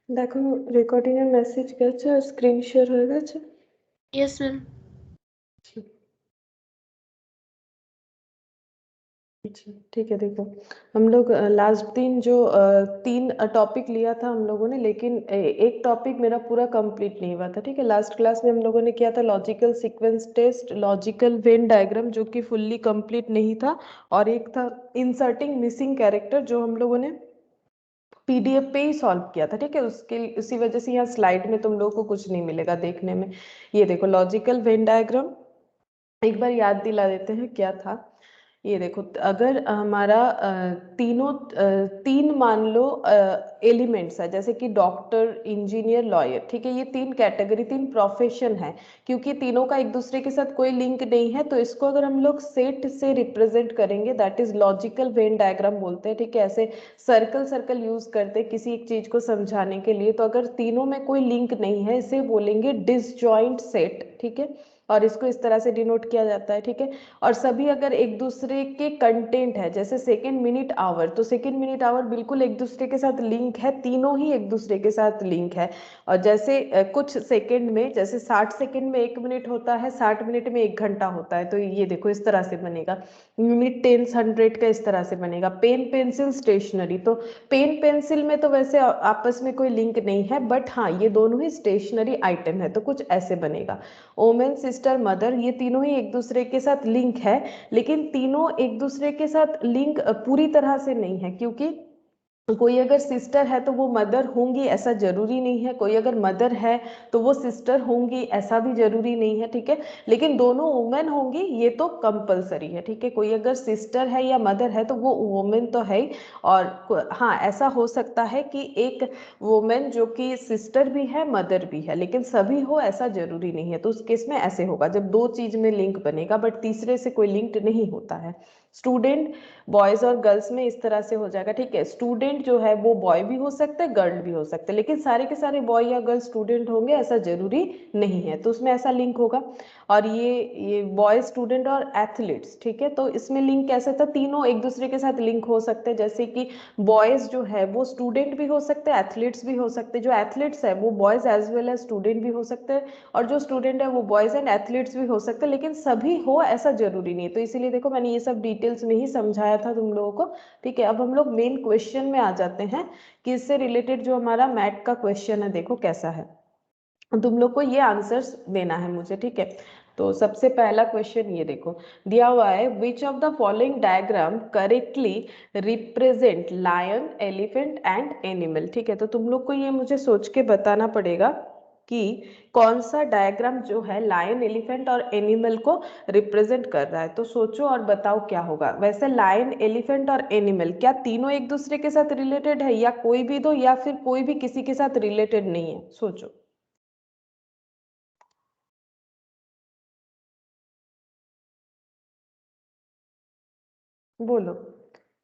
দেখো রেকর্ডিং এর মেসেজ গেছে আর স্ক্রিন শেয়ার হয়ে গেছে। Yes ma'am. अच्छा ठीक है। देखो हम लोग लास्ट दिन जो 3 टॉपिक लिया था हम लोगों ने, लेकिन एक टॉपिक मेरा पूरा कंप्लीट नहीं हुआ था। ठीक है, लास्ट क्लास में हम लोगों ने किया था logical sequence test, logical Venn diagram जो कि फुल्ली कंप्लीट नहीं था, और एक था इंसर्टिंग मिसिंग कैरेक्टर जो हम लोगों ने पीडीएफ पे ही सॉल्व किया था। ठीक है, उसके उसी वजह से यहाँ स्लाइड में तुम लोगों को कुछ नहीं मिलेगा देखने में। ये देखो लॉजिकल वेन डायग्राम एक बार याद दिला देते हैं क्या था। ये देखो अगर हमारा तीन मान लो एलिमेंट्स है, जैसे कि डॉक्टर, इंजीनियर, लॉयर। ठीक है, ये तीन कैटेगरी, तीन प्रोफेशन है। क्योंकि तीनों का एक दूसरे के साथ कोई लिंक नहीं है, तो इसको अगर हम लोग सेट से रिप्रेजेंट करेंगे, that is logical Venn diagram बोलते हैं। ठीक है, ऐसे सर्कल सर्कल यूज करते हैं किसी एक चीज को समझाने के लिए। तो अगर तीनों में कोई लिंक नहीं है, इसे बोलेंगे डिसजॉइंट सेट। ठीक है, और इसको इस तरह से डिनोट किया जाता है। ठीक है, और सभी अगर एक दूसरे के कंटेंट है, जैसे सेकेंड, मिनट, आवर, तो सेकेंड, मिनट, आवर बिल्कुल एक दूसरे के साथ लिंक है, तीनों ही एक दूसरे के साथ लिंक है। और जैसे कुछ सेकेंड में, जैसे 60 सेकेंड में 1 मिनट होता है, 60 मिनट में 1 घंटा होता है, तो ये देखो इस तरह से बनेगा। मिनट, टेंस, हंड्रेड का इस तरह से बनेगा। पेन, पेंसिल, स्टेशनरी, तो पेन पेंसिल में तो वैसे आपस में कोई लिंक नहीं है, बट हाँ ये दोनों ही स्टेशनरी आइटम है, तो कुछ ऐसे बनेगा। ओमेन, सिस्टर, मदर, ये तीनों ही एक दूसरे के साथ लिंक है, लेकिन तीनों एक दूसरे के साथ लिंक पूरी तरह से नहीं है। क्योंकि कोई अगर सिस्टर है तो वो मदर होंगी ऐसा जरूरी नहीं है, कोई अगर मदर है तो वो सिस्टर होंगी ऐसा भी जरूरी नहीं है। ठीक है, लेकिन दोनों वुमेन होंगी ये तो कंपलसरी है। ठीक है, कोई अगर सिस्टर है या मदर है तो वो वुमेन तो है ही। और हाँ ऐसा हो सकता है कि एक वुमेन जो कि सिस्टर भी है, मदर भी है, लेकिन सभी हो ऐसा जरूरी नहीं है। तो उस केस में ऐसे होगा जब दो चीज में लिंक बनेगा बट तीसरे से कोई लिंक नहीं होता है। स्टूडेंट बॉयज और गर्ल्स में इस तरह से हो जाएगा। ठीक है, स्टूडेंट जो है वो बॉय भी हो सकता है, गर्ल भी हो सकता है, लेकिन सारे के सारे बॉय या गर्ल स्टूडेंट होंगे ऐसा जरूरी नहीं है, तो उसमें ऐसा लिंक होगा। और ये बॉय स्टूडेंट और एथलीट्स, ठीक है, तो इसमें लिंक कैसे था, तीनों एक दूसरे के साथ लिंक हो सकते हैं। जैसे कि बॉयज जो है वो स्टूडेंट भी हो सकते हैं, एथलीट्स भी हो सकते हैं। जो एथलीट्स है वो boys as well as student भी हो सकते हैं, और जो स्टूडेंट है वो बॉयज एंड एथलीट्स भी हो सकते हैं, लेकिन सभी हो ऐसा जरूरी नहीं है। तो इसीलिए देखो मैंने ये सब डिटेल्स में ही समझाया था तुम लोगों को। ठीक है, अब हम लोग मेन क्वेश्चन में आ जाते हैं कि इससे रिलेटेड जो हमारा मैथ का क्वेश्चन है देखो कैसा है। तुम लोग को ये आंसर्स देना है मुझे। ठीक है, तो सबसे पहला क्वेश्चन ये देखो दिया हुआ है, which of the following diagram correctly represent lion, elephant and animal. ठीक है, तो तुम लोग को ये मुझे सोच के बताना पड़ेगा कि कौन सा डायग्राम जो है लायन, एलिफेंट और एनिमल को रिप्रेजेंट कर रहा है। तो सोचो और बताओ क्या होगा। वैसे लायन, एलिफेंट और एनिमल क्या तीनों एक दूसरे के साथ रिलेटेड है, या कोई भी दो, या फिर कोई भी किसी के साथ रिलेटेड नहीं है? सोचो, बोलो।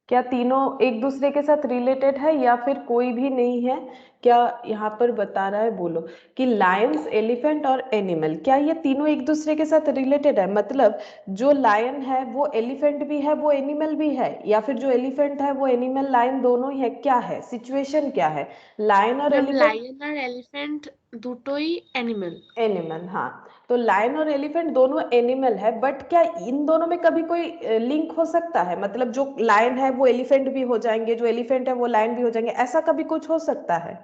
क्या तीनों एक दूसरे के साथ रिलेटेड है या फिर कोई भी नहीं है? क्या यहाँ पर बता रहा है, बोलो। कि लायंस, एलिफेंट और एनिमल, क्या ये तीनों एक दूसरे के साथ रिलेटेड है? मतलब जो लायन है वो एलिफेंट भी है, वो एनिमल भी है, या फिर जो एलिफेंट है वो एनिमल, लायन दोनों ही है? क्या है सिचुएशन, क्या है? लायन और मैम एलिफेंट, लायन और एलिफेंट दुटोई एनिमल। एनिमल, हाँ। तो लायन और एलिफेंट दोनों एनिमल है, बट क्या इन दोनों में कभी कोई लिंक हो सकता है? मतलब जो लायन है वो एलिफेंट भी हो जाएंगे, जो एलिफेंट है वो लायन भी हो जाएंगे, ऐसा कभी कुछ हो सकता है?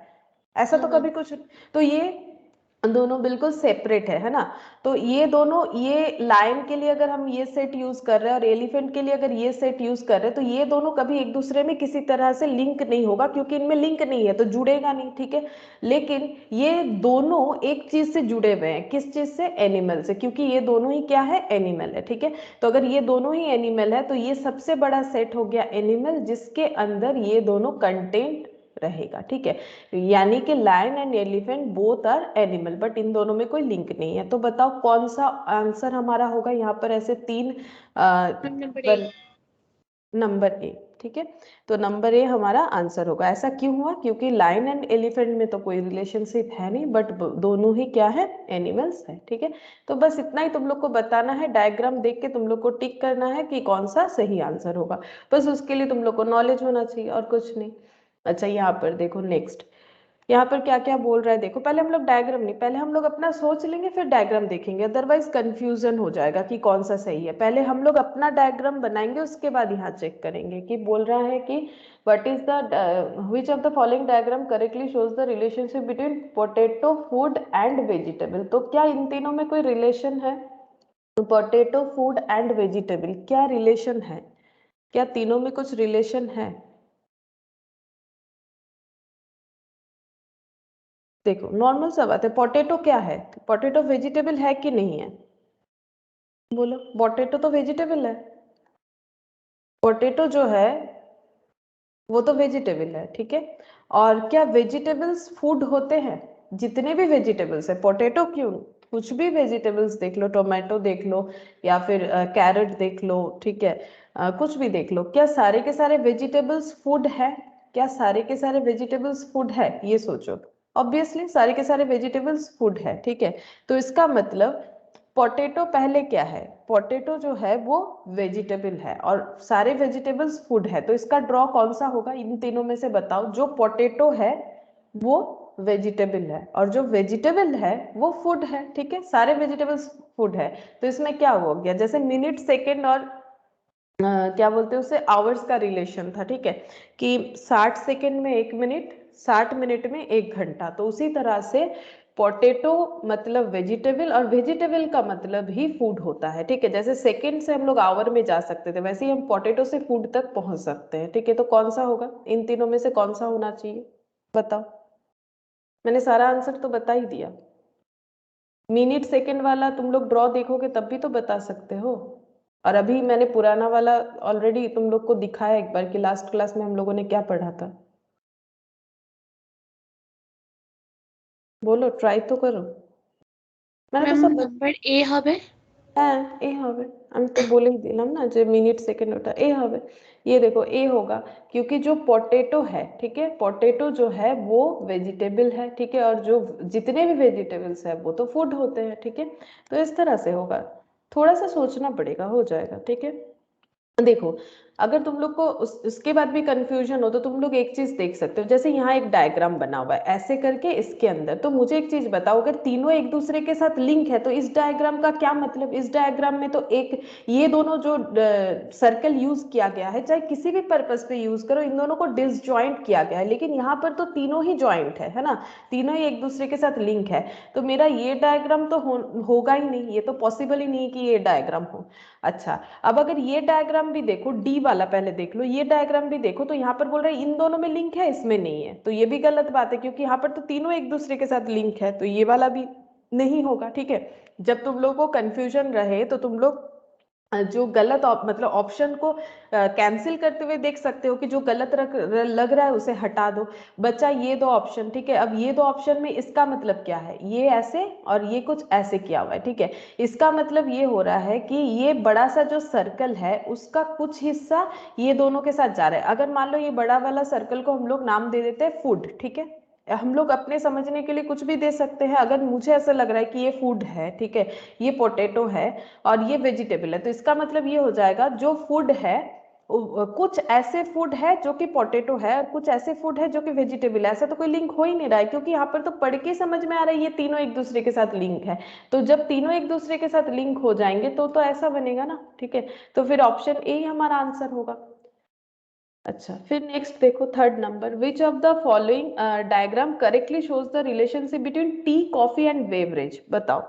ऐसा नो तो मैम। कभी कुछ। तो ये दोनों बिल्कुल सेपरेट है ना। तो ये दोनों, ये लायन के लिए अगर हम ये सेट यूज कर रहे हैं और एलिफेंट के लिए अगर ये सेट यूज कर रहे हैं, तो ये दोनों कभी एक दूसरे में किसी तरह से लिंक नहीं होगा, क्योंकि इनमें लिंक नहीं है तो जुड़ेगा नहीं। ठीक है, लेकिन ये दोनों एक चीज से जुड़े हुए हैं, किस चीज से? एनिमल से, क्योंकि ये दोनों ही क्या है? एनिमल है। ठीक है, तो अगर ये दोनों ही एनिमल है तो ये सबसे बड़ा सेट हो गया एनिमल, जिसके अंदर ये दोनों कंटेंट रहेगा। ठीक है, यानी कि lion and elephant both are animal, but इन दोनों में कोई लिंक नहीं है। तो बताओ कौन सा आंसर हमारा होगा? यहाँ पर ऐसे तीन नंबर ए। Number A. ठीक है, तो नंबर ए हमारा आंसर होगा। ऐसा क्यों हुआ? क्योंकि लायन एंड एलिफेंट में तो कोई रिलेशनशिप है नहीं, बट दोनों ही क्या है? एनिमल्स है। ठीक है, तो बस इतना ही तुम लोग को बताना है। डायग्राम देख के तुम लोग को टिक करना है कि कौन सा सही आंसर होगा। बस उसके लिए तुम लोग को नॉलेज होना चाहिए और कुछ नहीं। अच्छा यहाँ पर देखो नेक्स्ट, यहाँ पर क्या क्या बोल रहा है देखो, पहले हम लोग डायग्राम नहीं, पहले हम लोग अपना सोच लेंगे फिर डायग्राम देखेंगे, अदरवाइज कंफ्यूजन हो जाएगा कि कौन सा सही है। पहले हम लोग अपना डायग्राम बनाएंगे, उसके बाद यहाँ चेक करेंगे कि बोल रहा है कि what is the which of the following diagram correctly shows the relationship between potato food and vegetable. तो क्या इन तीनों में कोई रिलेशन है? तो पोटैटो फूड एंड वेजिटेबल क्या रिलेशन है? क्या तीनों में कुछ रिलेशन है? देखो नॉर्मल सा बात है, पोटैटो क्या है? पोटैटो वेजिटेबल है कि नहीं है? बोलो, पोटैटो तो वेजिटेबल है। पोटैटो जो है वो तो वेजिटेबल है, ठीक है। और क्या वेजिटेबल्स फूड होते हैं? जितने भी वेजिटेबल्स है, पोटैटो क्यों, कुछ भी वेजिटेबल्स देख लो, टोमेटो देख लो या फिर कैरेट देख लो, ठीक है, कुछ भी देख लो, क्या सारे के सारे वेजिटेबल्स फूड है? क्या सारे के सारे वेजिटेबल्स फूड है? ये सोचो। ऑब्वियसली सारे के सारे वेजिटेबल्स फूड है, ठीक है। तो इसका मतलब पोटैटो पहले क्या है? पोटैटो जो है वो वेजिटेबल है और सारे वेजिटेबल्स फूड है। तो इसका ड्रॉ कौन सा होगा इन तीनों में से? बताओ। जो पोटैटो है वो वेजिटेबल है और जो वेजिटेबल है वो फूड है, ठीक है। सारे वेजिटेबल्स फूड है। तो इसमें क्या हो गया, जैसे मिनट सेकेंड और क्या बोलते हैं उसे, आवर्स का रिलेशन था, ठीक है, कि 60 सेकेंड में 1 मिनट, 60 मिनट में 1 घंटा। तो उसी तरह से पोटैटो मतलब वेजिटेबल और वेजिटेबल का मतलब ही फूड होता है, ठीक है। जैसे सेकेंड से हम लोग आवर में जा सकते थे, वैसे ही हम पोटैटो से फूड तक पहुंच सकते हैं, ठीक है। तो कौन सा होगा इन तीनों में से, कौन सा होना चाहिए? बताओ। मैंने सारा आंसर तो बता ही दिया। मिनट सेकेंड वाला तुम लोग ड्रॉ देखोगे तब भी तो बता सकते हो। और अभी मैंने पुराना वाला ऑलरेडी तुम लोग को दिखाया एक बार कि लास्ट क्लास में हम लोगों ने क्या पढ़ा था। बोलो, ट्राई तो करो। मैंने तो ম্যাম सब নাম্বার এ হবে। হ্যাঁ এ হবে। আমি তো বলেই দিলাম না যে मिनट सेकेंड ওটা ए হবে। ये देखो ए होगा क्योंकि जो पोटैटो है, ठीक है, पोटैटो जो है वो वेजिटेबल है, ठीक है, और जो जितने भी वेजिटेबल्स है वो तो फूड होते हैं, ठीक है। तो इस तरह से होगा, थोड़ा सा सोचना पड़ेगा, हो जाएगा, ठीक है। देखो, अगर तुम लोग को उसके बाद भी कंफ्यूजन हो तो तुम लोग एक चीज देख सकते हो, जैसे यहाँ एक डायग्राम बना हुआ है ऐसे करके इसके अंदर। तो मुझे एक चीज बताओ, अगर तीनों एक दूसरे के साथ लिंक है तो इस डायग्राम का क्या मतलब? इस डायग्राम में तो एक ये दोनों जो सर्कल यूज किया गया है, चाहे किसी भी पर्पज पे यूज करो, इन दोनों को डिसजॉइंट किया गया है, लेकिन यहाँ पर तो तीनों ही जॉइंट है ना, तीनों ही एक दूसरे के साथ लिंक है। तो मेरा ये डायग्राम तो होगा ही नहीं, ये तो पॉसिबल ही नहीं कि ये डायग्राम हो। अच्छा, अब अगर ये डायग्राम भी देखो, डी वाला पहले देख लो, ये डायग्राम भी देखो, तो यहाँ पर बोल रहे हैं इन दोनों में लिंक है, इसमें नहीं है। तो ये भी गलत बात है क्योंकि यहाँ पर तो तीनों एक दूसरे के साथ लिंक है, तो ये वाला भी नहीं होगा, ठीक है। जब तुम लोग को कंफ्यूजन रहे तो तुम लोग जो गलत मतलब ऑप्शन को कैंसिल करते हुए देख सकते हो कि जो गलत लग रहा है उसे हटा दो। बचा ये दो ऑप्शन, ठीक है। अब ये दो ऑप्शन में इसका मतलब क्या है, ये ऐसे और ये कुछ ऐसे किया हुआ है, ठीक है। इसका मतलब ये हो रहा है कि ये बड़ा सा जो सर्कल है उसका कुछ हिस्सा ये दोनों के साथ जा रहा है। अगर मान लो ये बड़ा वाला सर्कल को हम लोग नाम दे देते हैं फूड, ठीक है, हम लोग अपने समझने के लिए कुछ भी दे सकते हैं। अगर मुझे ऐसा लग रहा है कि ये फूड है, ठीक है, ये पोटैटो है और ये वेजिटेबल है, तो इसका मतलब ये हो जाएगा जो फूड है कुछ ऐसे फूड है जो कि पोटैटो है और कुछ ऐसे फूड है जो कि वेजिटेबल है। ऐसा तो कोई लिंक हो ही नहीं रहा है क्योंकि यहाँ पर तो पढ़ के समझ में आ रहा है ये तीनों एक दूसरे के साथ लिंक है। तो जब तीनों एक दूसरे के साथ लिंक हो जाएंगे तो ऐसा बनेगा ना, ठीक है। तो फिर ऑप्शन ए हमारा आंसर होगा। अच्छा, फिर नेक्स्ट देखो, third number, which of the following diagram correctly shows the relationship between tea coffee and beverage. बताओ,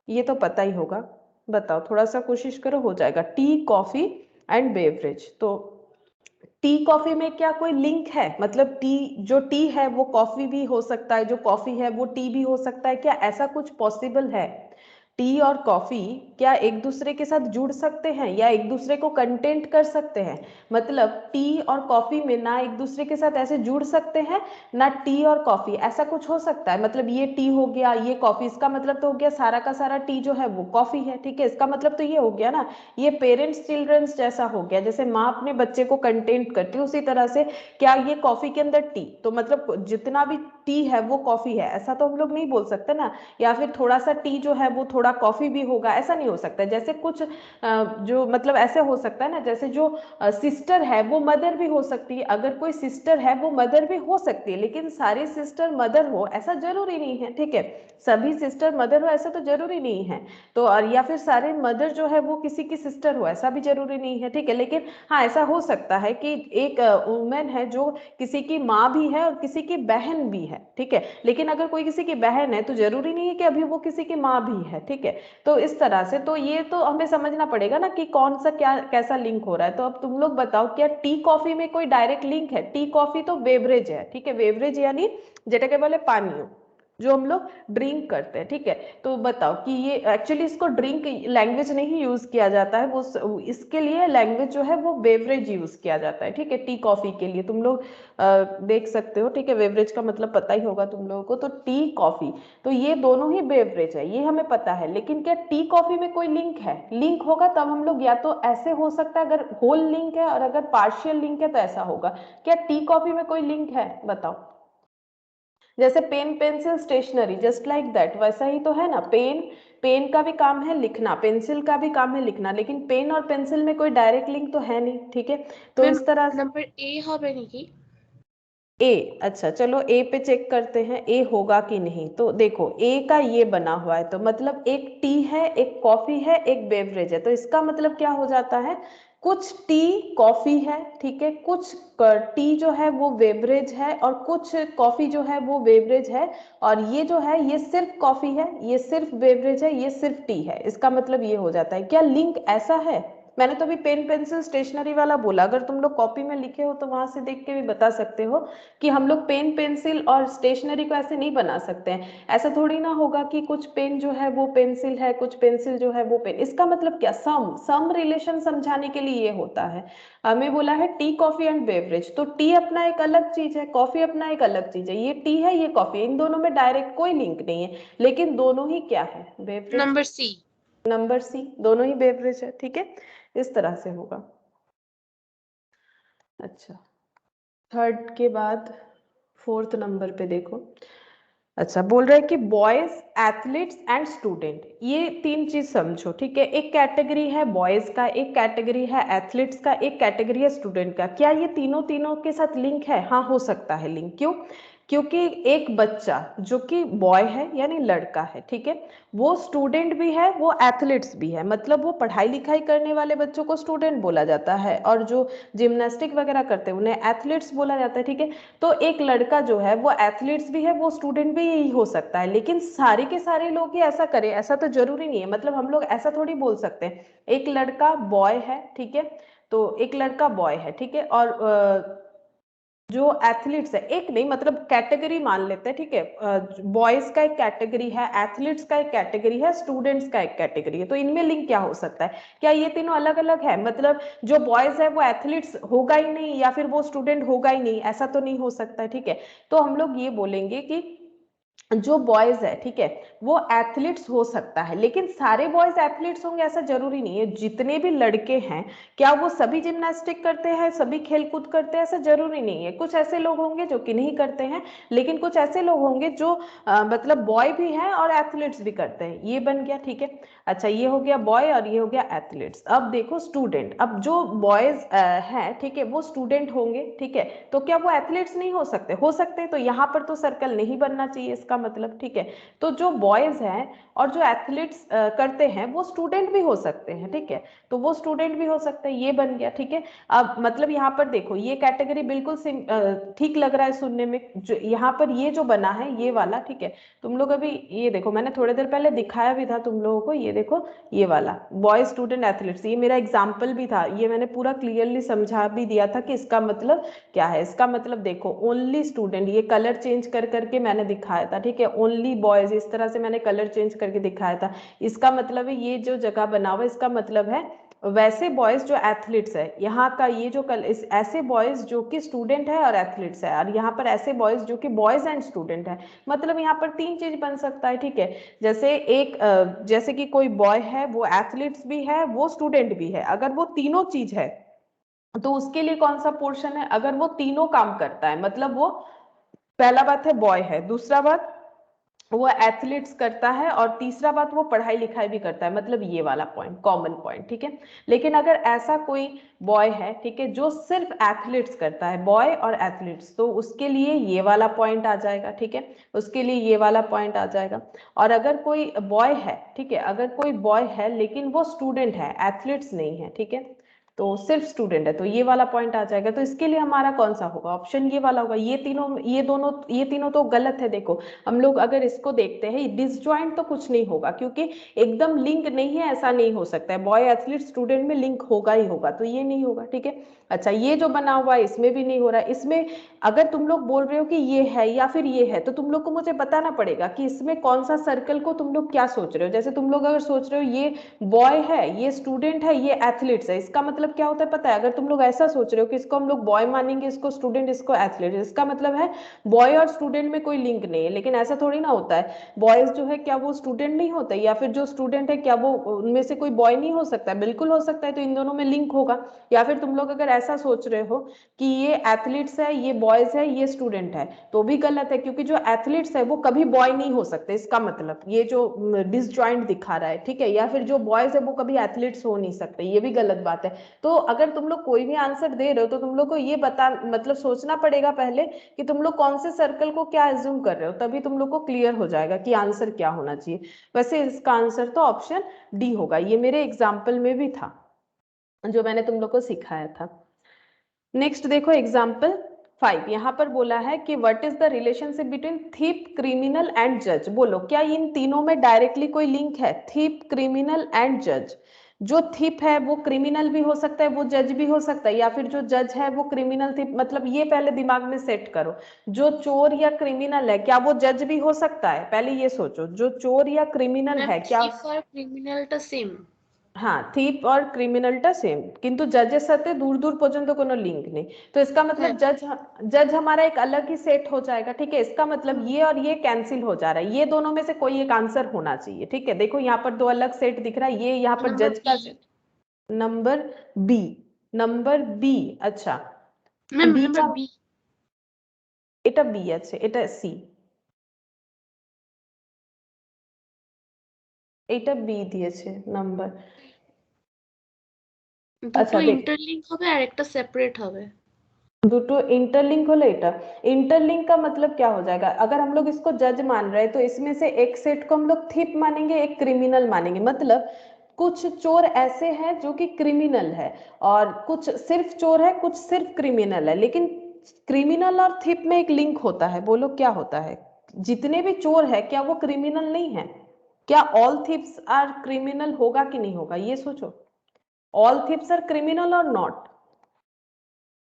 ये तो पता ही होगा, बताओ, थोड़ा सा कोशिश करो, हो जाएगा। टी कॉफी एंड बेवरेज, तो टी कॉफी में क्या कोई लिंक है? मतलब टी, जो टी है वो कॉफी भी हो सकता है, जो कॉफी है वो टी भी हो सकता है, क्या ऐसा कुछ पॉसिबल है? टी और कॉफी क्या एक दूसरे के साथ जुड़ सकते हैं या एक दूसरे को कंटेंट कर सकते हैं? मतलब टी और कॉफी में ना एक दूसरे के साथ ऐसे जुड़ सकते हैं ना टी और कॉफी, ऐसा कुछ हो सकता है? मतलब ये टी हो गया, ये कॉफी, इसका मतलब तो हो गया सारा का सारा टी जो है वो कॉफी है, ठीक है। इसका मतलब तो ये हो गया ना, ये पेरेंट्स चिल्ड्रंस जैसा हो गया, जैसे माँ अपने बच्चे को कंटेंट करती है उसी तरह से क्या ये कॉफी के अंदर टी, तो मतलब जितना भी टी है वो कॉफी है, ऐसा तो हम लोग नहीं बोल सकते ना। या फिर थोड़ा सा टी जो है वो थोड़ा कॉफी भी होगा, ऐसा नहीं हो सकता। जैसे कुछ जो मतलब ऐसे हो सकता है ना, जैसे जो सिस्टर है वो मदर भी हो सकती है, अगर कोई सिस्टर है वो मदर भी हो सकती है, लेकिन सारी सिस्टर मदर हो ऐसा जरूरी नहीं है, ठीक है। सभी सिस्टर मदर हो ऐसा तो जरूरी नहीं है। तो और या फिर सारे मदर जो है वो किसी की सिस्टर हो ऐसा भी जरूरी नहीं है, ठीक है। लेकिन हाँ, ऐसा हो सकता है कि एक वुमेन है जो किसी की माँ भी है और किसी की बहन भी है, ठीक है। लेकिन अगर कोई किसी की बहन है तो जरूरी नहीं है कि अभी वो किसी की माँ भी है, ठीक है। तो इस तरह से तो ये तो हमें समझना पड़ेगा ना कि कौन सा क्या कैसा लिंक हो रहा है। तो अब तुम लोग बताओ, क्या टी कॉफी में कोई डायरेक्ट लिंक है? टी कॉफी तो बेवरेज है, ठीक है। बेवरेज यानी जेटा के बोले पानी जो हम लोग ड्रिंक करते हैं, ठीक है। तो बताओ कि ये एक्चुअली इसको ड्रिंक लैंग्वेज नहीं यूज किया जाता है, वो इसके लिए लैंग्वेज जो है वो बेवरेज यूज किया जाता है, ठीक है। टी कॉफी के लिए तुम लोग देख सकते हो, ठीक है। बेवरेज का मतलब पता ही होगा तुम लोगों को। तो टी कॉफी तो ये दोनों ही बेवरेज है, ये हमें पता है। लेकिन क्या टी कॉफी में कोई लिंक है? लिंक होगा तब हम लोग, या तो ऐसे हो सकता है अगर होल लिंक है, और अगर पार्शियल लिंक है तो ऐसा होगा। क्या टी कॉफी में कोई लिंक है? बताओ। जैसे pen pencil stationery, just like that, वैसा ही तो है ना। पेन, पेन का भी काम है लिखना, पेंसिल का भी काम है लिखना, लेकिन पेन और पेंसिल में कोई डायरेक्ट लिंक तो है नहीं, ठीक है। तो मैम इस तरह से नंबर ए হবে নাকি? ए, अच्छा चलो ए पे चेक करते हैं ए होगा कि नहीं। तो देखो ए का ये बना हुआ है, तो मतलब एक टी है, एक कॉफी है, एक बेवरेज है। तो इसका मतलब क्या हो जाता है, कुछ टी कॉफी है, ठीक है, कुछ टी जो है वो बेवरेज है, और कुछ कॉफी जो है वो बेवरेज है, और ये जो है ये सिर्फ कॉफी है, ये सिर्फ बेवरेज है, ये सिर्फ टी है। इसका मतलब ये हो जाता है। क्या लिंक ऐसा है? मैंने तो अभी पेन पेंसिल स्टेशनरी वाला बोला, अगर तुम लोग कॉपी में लिखे हो तो वहां से देख के भी बता सकते हो कि हम लोग पेन पेंसिल और स्टेशनरी को ऐसे नहीं बना सकते हैं। ऐसा थोड़ी ना होगा कि कुछ पेन जो है वो पेंसिल है, कुछ पेंसिल जो है वो पेन। इसका मतलब क्या, सम सम रिलेशन समझाने के लिए ये होता है। हमें बोला है टी कॉफी एंड बेवरेज, तो टी अपना एक अलग चीज है, कॉफी अपना एक अलग चीज है। ये टी है, ये कॉफी, इन दोनों में डायरेक्ट कोई लिंक नहीं है, लेकिन दोनों ही क्या है, beverage. Number C. Number C, दोनों ही बेवरेज है, ठीक है। इस तरह से होगा। अच्छा, थर्ड के बाद फोर्थ नंबर पे देखो। अच्छा, बोल रहा है कि बॉयज एथलीट्स एंड स्टूडेंट, ये तीन चीज समझो, ठीक है। एक कैटेगरी है बॉयज का, एक कैटेगरी है एथलीट्स का, एक कैटेगरी है स्टूडेंट का। क्या ये तीनों तीनों के साथ लिंक है? हाँ, हो सकता है लिंक। क्यों? क्योंकि एक बच्चा जो कि बॉय है यानी लड़का है, ठीक है, वो स्टूडेंट भी है, वो एथलीट्स भी है। मतलब वो पढ़ाई लिखाई करने वाले बच्चों को स्टूडेंट बोला जाता है, और जो जिम्नास्टिक वगैरह करते हैं उन्हें एथलीट्स बोला जाता है, ठीक है। तो एक लड़का जो है वो एथलीट्स भी है, वो स्टूडेंट भी यही हो सकता है। लेकिन सारे के सारे लोग ही ऐसा करें ऐसा तो जरूरी नहीं है। मतलब हम लोग ऐसा थोड़ी बोल सकते हैं एक लड़का बॉय है, ठीक है, तो एक लड़का बॉय है, ठीक है, और जो एथलीट्स है, एक नहीं मतलब कैटेगरी मान लेते हैं, ठीक है। बॉयज का एक कैटेगरी है, एथलीट्स का एक कैटेगरी है, स्टूडेंट्स का एक कैटेगरी है। तो इनमें लिंक क्या हो सकता है? क्या ये तीनों अलग अलग है? मतलब जो बॉयज है वो एथलीट्स होगा ही नहीं, या फिर वो स्टूडेंट होगा ही नहीं, ऐसा तो नहीं हो सकता है, ठीक है। तो हम लोग ये बोलेंगे कि जो बॉयज है, ठीक है, वो एथलीट्स हो सकता है, लेकिन सारे बॉयज एथलीट्स होंगे ऐसा जरूरी नहीं है। जितने भी लड़के हैं, क्या वो सभी जिम्नास्टिक करते हैं, सभी खेलकूद करते हैं? ऐसा जरूरी नहीं है। कुछ ऐसे लोग होंगे जो कि नहीं करते हैं, लेकिन कुछ ऐसे लोग होंगे जो मतलब बॉय भी हैं और एथलीट्स भी करते हैं। ये बन गया, ठीक है। अच्छा, ये हो गया बॉय और ये हो गया एथलीट्स। अब देखो स्टूडेंट, अब जो बॉयज हैं, ठीक है, वो स्टूडेंट होंगे, ठीक है, तो क्या वो एथलीट्स नहीं हो सकते? हो सकते हैं। तो यहाँ पर तो सर्कल नहीं बनना चाहिए इसका मतलब, ठीक है। तो जो बॉयज हैं और जो एथलीट्स करते हैं वो स्टूडेंट भी हो सकते हैं, ठीक है, तो वो स्टूडेंट भी हो सकते हैं। ये बन गया, ठीक है। अब मतलब यहाँ पर देखो ये कैटेगरी बिल्कुल ठीक लग रहा है सुनने में। जो यहाँ पर ये जो बना है ये वाला, ठीक है, तुम लोग अभी ये देखो, मैंने थोड़ी देर पहले दिखाया भी था तुम लोगों को, ये देखो ये वाला बॉय स्टूडेंट एथलीट्स, ये मेरा एग्जाम्पल भी था, ये मैंने पूरा क्लियरली समझा भी दिया था कि इसका मतलब क्या है। इसका मतलब देखो ओनली स्टूडेंट, ये कलर चेंज कर करके मैंने दिखाया था, ठीक है, ओनली बॉयज, इस तरह से मैंने कलर चेंज करके दिखाया था। इसका मतलब है ये जो जगह बना हुआ इसका मतलब है वैसे बॉयज जो एथलीट्स है, यहाँ का ये जो इस ऐसे बॉयज जो कि स्टूडेंट है और एथलीट्स है, और यहाँ पर ऐसे बॉयज जो कि बॉयज एंड स्टूडेंट है। मतलब यहाँ पर तीन चीज बन सकता है, ठीक है। जैसे एक जैसे कि कोई बॉय है वो एथलीट्स भी है वो स्टूडेंट भी है, अगर वो तीनों चीज है तो उसके लिए कौन सा पोर्शन है? अगर वो तीनों काम करता है, मतलब वो पहला बात है बॉय है, दूसरा बात वो एथलीट्स करता है, और तीसरा बात वो पढ़ाई लिखाई भी करता है, मतलब ये वाला पॉइंट कॉमन पॉइंट, ठीक है। लेकिन अगर ऐसा कोई बॉय है, ठीक है, जो सिर्फ एथलीट्स करता है, बॉय और एथलीट्स, तो उसके लिए ये वाला पॉइंट आ जाएगा, ठीक है, उसके लिए ये वाला पॉइंट आ जाएगा। और अगर कोई बॉय है, ठीक है, अगर कोई बॉय है लेकिन वो स्टूडेंट है, एथलीट्स नहीं है, ठीक है, तो सिर्फ स्टूडेंट है, तो ये वाला पॉइंट आ जाएगा। तो इसके लिए हमारा कौन सा होगा, ऑप्शन ये वाला होगा। ये तीनों तो गलत है। देखो हम लोग अगर इसको देखते हैं, डिसजॉइंट तो कुछ नहीं होगा, क्योंकि एकदम लिंक नहीं है, ऐसा नहीं हो सकता है, बॉय एथलीट स्टूडेंट में लिंक होगा ही होगा, तो ये नहीं होगा, ठीक है। अच्छा, ये जो बना हुआ है इसमें भी नहीं हो रहा है। इसमें अगर तुम लोग बोल रहे हो कि ये है या फिर ये है, तो तुम लोग को मुझे बताना पड़ेगा कि इसमें कौन सा सर्कल को तुम लोग क्या सोच रहे हो। जैसे तुम लोग अगर सोच रहे हो ये बॉय है, ये स्टूडेंट है, ये एथलीट्स है, इसका मतलब क्या होता है पता है? अगर तुम लोग ऐसा सोच रहे हो कि इसको हम लोग बॉय मानेंगे, इसको स्टूडेंट, इसको एथलीट, इसका मतलब है बॉय और स्टूडेंट में कोई लिंक नहीं है। लेकिन ऐसा थोड़ी ना होता है, बॉयज जो है क्या वो स्टूडेंट नहीं होते, या फिर जो स्टूडेंट है क्या वो उनमें से कोई बॉय नहीं हो सकता है? बिल्कुल हो सकता है, तो इन दोनों में लिंक होगा। या फिर तुम लोग अगर ऐसा सोच रहे हो कि ये एथलीट्स है, ये बॉयज है, ये स्टूडेंट है, तो भी गलत है, क्योंकि जो एथलीट्स है वो कभी बॉय नहीं हो सकते, इसका मतलब ये जो डिसजॉइंट दिखा रहा है, ठीक है। या फिर जो बॉयज है वो कभी एथलीट्स हो नहीं सकते, ये भी गलत बात है। तो अगर तुम लोग कोई भी आंसर दे रहे हो, तो तुम लोग को ये बता मतलब सोचना पड़ेगा पहले कि तुम लोग कौन से सर्कल को क्या एज्यूम कर रहे हो, तभी तुम लोग को क्लियर हो जाएगा कि आंसर क्या होना चाहिए। वैसे इसका आंसर तो ऑप्शन डी होगा, ये मेरे एग्जाम्पल में भी था जो मैंने तुम लोग को सिखाया था। नेक्स्ट देखो एग्जाम्पल 5, यहाँ पर बोला है कि what is the relationship between thief, criminal and जज। बोलो क्या इन तीनों में डायरेक्टली कोई लिंक है? थीप, क्रिमिनल एंड जज। जो थीप है वो क्रिमिनल भी हो सकता है, वो जज भी हो सकता है, या फिर जो जज है वो क्रिमिनल थीप, मतलब ये पहले दिमाग में सेट करो। जो चोर या क्रिमिनल है क्या वो जज भी हो सकता है? पहले ये सोचो, जो चोर या क्रिमिनल मैम है क्या। thief और criminal টা সেম। हाँ, थीप और क्रिमिनलটা सेम, কিন্তু जजेর সাথে दूर दूर পর্যন্ত কোনো লিংক নেই। तो इसका হ্যাঁ। मतलब जज हमारा एक अलग ही सेट हो जाएगा, ठीक है। इसका मतलब ये और ये कैंसिल हो जा रहा है, ये दोनों में से कोई एक आंसर होना चाहिए, ठीक है। देखो यहाँ पर दो अलग सेट दिख रहा है, ये यहाँ पर नंबर जज बी। का नंबर बी, नंबर बी। अच्छा, ম্যাম নাম্বার বিটা, বি। এটা বি আছে, এটা সি, এটা বি দিয়েছে নাম্বার। দুটো আচ্ছা দেখ, ইন্টারলিংক হবে আর একটা সেপারেট হবে। দুটো इंटरलिंक होले এটা इंटरलिंक का मतलब क्या हो जाएगा? अगर हम लोग इसको जज मान रहे हैं तो इसमें से एक सेट को हम लोग थीप मानेंगे, एक क्रिमिनल मानेंगे। मतलब कुछ चोर ऐसे हैं जो कि क्रिमिनल है, और कुछ सिर्फ चोर है, कुछ सिर्फ क्रिमिनल है। लेकिन क्रिमिनल और थीप में एक लिंक होता है, बोलो क्या होता है? जितने भी चोर है क्या वो क्रिमिनल नहीं है? क्या ऑल थीप्स आर क्रिमिनल होगा कि नहीं होगा, ये सोचो। ऑल थीप्स आर क्रिमिनल और नॉट,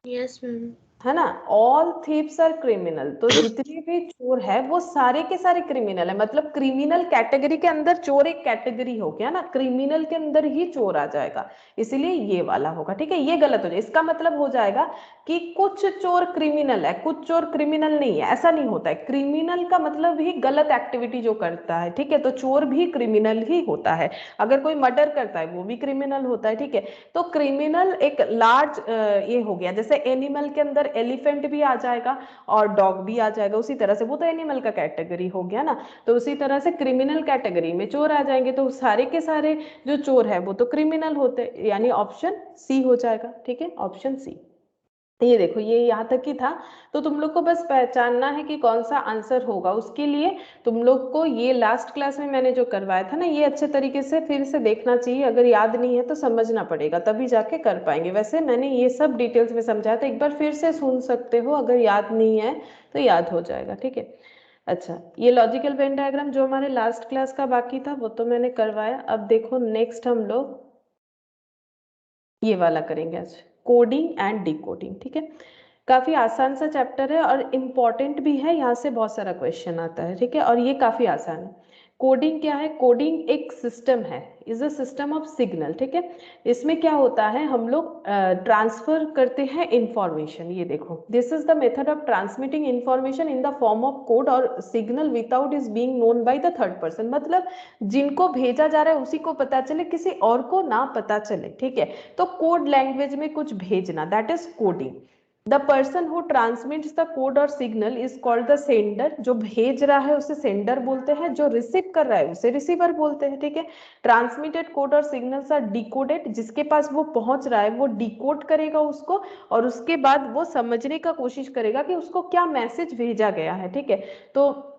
यस मैम। है ना? ऑल थीव्स आर क्रिमिनल, तो जितने भी चोर है वो सारे के सारे क्रिमिनल है। मतलब क्रिमिनल कैटेगरी के अंदर चोर एक कैटेगरी हो गया ना, क्रिमिनल के अंदर ही चोर आ जाएगा, इसलिए ये वाला होगा, ठीक है। ये गलत हो जाए, इसका मतलब हो जाएगा कि कुछ चोर क्रिमिनल है, कुछ चोर क्रिमिनल नहीं है, ऐसा नहीं होता है। क्रिमिनल का मतलब ही गलत एक्टिविटी जो करता है, ठीक है। तो चोर भी क्रिमिनल ही होता है। अगर कोई मर्डर करता है वो भी क्रिमिनल होता है, ठीक है। तो क्रिमिनल एक लार्ज ये हो गया, जैसे एनिमल के अंदर एलिफेंट भी आ जाएगा और डॉग भी आ जाएगा, उसी तरह से वो तो एनिमल का कैटेगरी हो गया ना। तो उसी तरह से क्रिमिनल कैटेगरी में चोर आ जाएंगे, तो सारे के सारे जो चोर है वो तो क्रिमिनल होते, यानी ऑप्शन सी हो जाएगा, ठीक है, ऑप्शन सी। ये देखो ये यहाँ तक ही था। तो तुम लोग को बस पहचानना है कि कौन सा आंसर होगा, उसके लिए तुम लोग को ये लास्ट क्लास में मैंने जो करवाया था ना, ये अच्छे तरीके से फिर से देखना चाहिए। अगर याद नहीं है तो समझना पड़ेगा, तभी जाके कर पाएंगे। वैसे मैंने ये सब डिटेल्स में समझाया था, एक बार फिर से सुन सकते हो, अगर याद नहीं है तो याद हो जाएगा, ठीक है। अच्छा, ये लॉजिकल वेन डायग्राम जो हमारे लास्ट क्लास का बाकी था वो तो मैंने करवाया। अब देखो नेक्स्ट हम लोग ये वाला करेंगे आज, कोडिंग एंड डिकोडिंग, ठीक है। काफी आसान सा चैप्टर है और इम्पॉर्टेंट भी है, यहाँ से बहुत सारा क्वेश्चन आता है, ठीक है। और ये काफी आसान है। कोडिंग क्या है? कोडिंग एक सिस्टम है, is a system of signal, ठीक है। इसमें क्या होता है, हम लोग ट्रांसफर करते हैं इंफॉर्मेशन। ये देखो, this is the method of transmitting information in the form of code or signal without is being known by the third person. मतलब जिनको भेजा जा रहा है उसी को पता चले, किसी और को ना पता चले, ठीक है। तो कोड लैंग्वेज में कुछ भेजना, that is coding. The person who transmits the code or signal is called the sender. जो भेज रहा है उसे सेंडर बोलते हैं, जो रिसीव कर रहा है उसे रिसीवर बोलते हैं, ठीक है। ट्रांसमिटेड कोड और सिग्नल्स आर डिकोडेड, जिसके पास वो पहुंच रहा है वो डिकोड करेगा उसको, और उसके बाद वो समझने का कोशिश करेगा कि उसको क्या मैसेज भेजा गया है, ठीक है। तो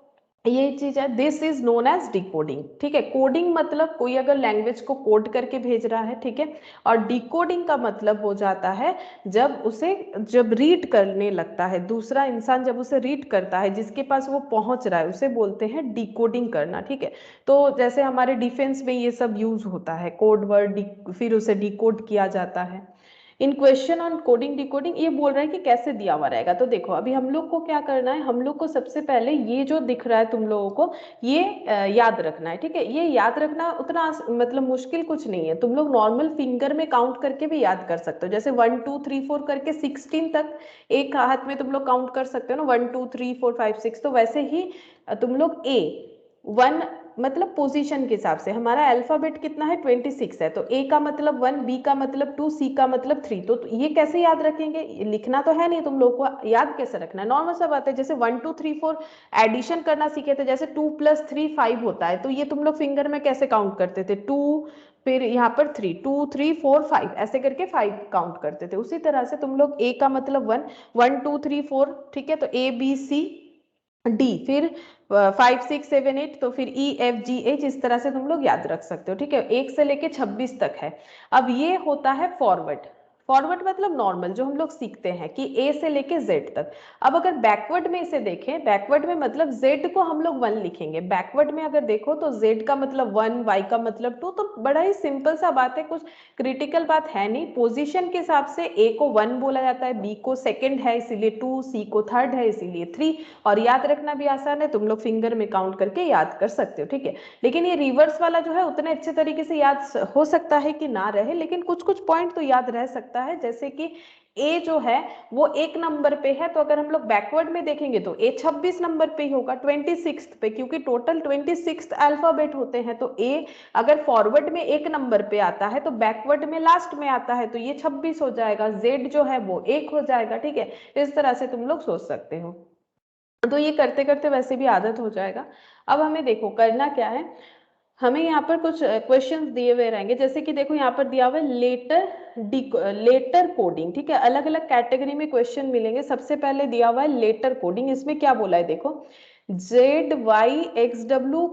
ये चीज है, this is known as decoding, ठीक है। कोडिंग मतलब कोई अगर लैंग्वेज को कोड करके भेज रहा है, ठीक है। और डिकोडिंग का मतलब हो जाता है जब रीड करने लगता है दूसरा इंसान, जब उसे रीड करता है, जिसके पास वो पहुंच रहा है उसे बोलते हैं डिकोडिंग करना, ठीक है। तो जैसे हमारे डिफेंस में ये सब यूज होता है, कोड वर्ड फिर उसे डिकोड किया जाता है। इन क्वेश्चन ऑन कोडिंग डिकोडिंग ये बोल रहा है कि कैसे दिया हुआ रहेगा। तो देखो अभी हम लोग को क्या करना है, हम लोग को सबसे पहले ये जो दिख रहा है तुम लोगों को, ये याद रखना है, ठीक है। ये याद रखना उतना मतलब मुश्किल कुछ नहीं है, तुम लोग नॉर्मल फिंगर में काउंट करके भी याद कर सकते हो। जैसे 1 2 3 4 करके 16 तक एक हाथ में तुम लोग काउंट कर सकते हो ना, 1 2 3 4 5 6। तो वैसे ही तुम लोग वन मतलब पोजीशन के हिसाब से, हमारा अल्फाबेट कितना है 26 है, तो ए का मतलब 1, बी का मतलब 2, सी का मतलब 3। तो ये कैसे याद रखेंगे, लिखना तो है नहीं, तुम लोग को याद कैसे रखना है, नॉर्मल सा बात है। जैसे 1 2 3 4 एडिशन करना सीखे थे, जैसे 2 + 3 5 होता है, तो ये तुम लोग फिंगर में कैसे काउंट करते थे, 2 फिर यहाँ पर 3 2 3 4 5 ऐसे करके 5 काउंट करते थे। उसी तरह से तुम लोग ए का मतलब 1 1 2 3 4, ठीक है। तो ए बी सी डी, फिर 5 6 7 8, तो फिर ई एफ जी एच, इस तरह से तुम लोग याद रख सकते हो, ठीक है। 1 से लेके 26 तक है। अब ये होता है फॉरवर्ड। फॉरवर्ड मतलब नॉर्मल जो हम लोग सीखते हैं कि ए से लेके जेड तक। अब अगर बैकवर्ड में इसे देखें, बैकवर्ड में मतलब जेड को हम लोग 1 लिखेंगे, बैकवर्ड में अगर देखो तो जेड का मतलब 1, वाई का मतलब 2। तो बड़ा ही सिंपल सा बात है, कुछ क्रिटिकल बात है नहीं। पोजीशन के हिसाब से ए को 1 बोला जाता है, बी को सेकंड है इसीलिए 2, सी को थर्ड है इसीलिए 3। और याद रखना भी आसान है, तुम लोग फिंगर में काउंट करके याद कर सकते हो, ठीक है। लेकिन ये रिवर्स वाला जो है उतने अच्छे तरीके से याद हो सकता है कि ना रहे, लेकिन कुछ कुछ पॉइंट तो याद रह सकता है। जैसे कि ए जो है वो 1 नंबर पे है, तो अगर हम लोग बैकवर्ड में देखेंगे तो ए 26 नंबर पे ही होगा, 26 पे, क्योंकि टोटल 26 अल्फाबेट होते हैं। तो ए अगर फॉरवर्ड में 1 नंबर पे आता है तो बैकवर्ड में लास्ट में आता है, तो ये 26 हो जाएगा, जेड जो है वो 1 हो जाएगा, ठीक है। इस तरह से तुम लोग सोच सकते हो। तो ये करते करते वैसे भी आदत हो जाएगा। अब हमें देखो करना क्या है, हमें यहाँ पर कुछ क्वेश्चंस दिए हुए रहेंगे। जैसे कि देखो यहाँ पर दिया हुआ है लेटर कोडिंग, ठीक है। अलग अलग कैटेगरी में क्वेश्चन मिलेंगे। सबसे पहले दिया हुआ है लेटर कोडिंग। इसमें क्या बोला है देखो, ZYXW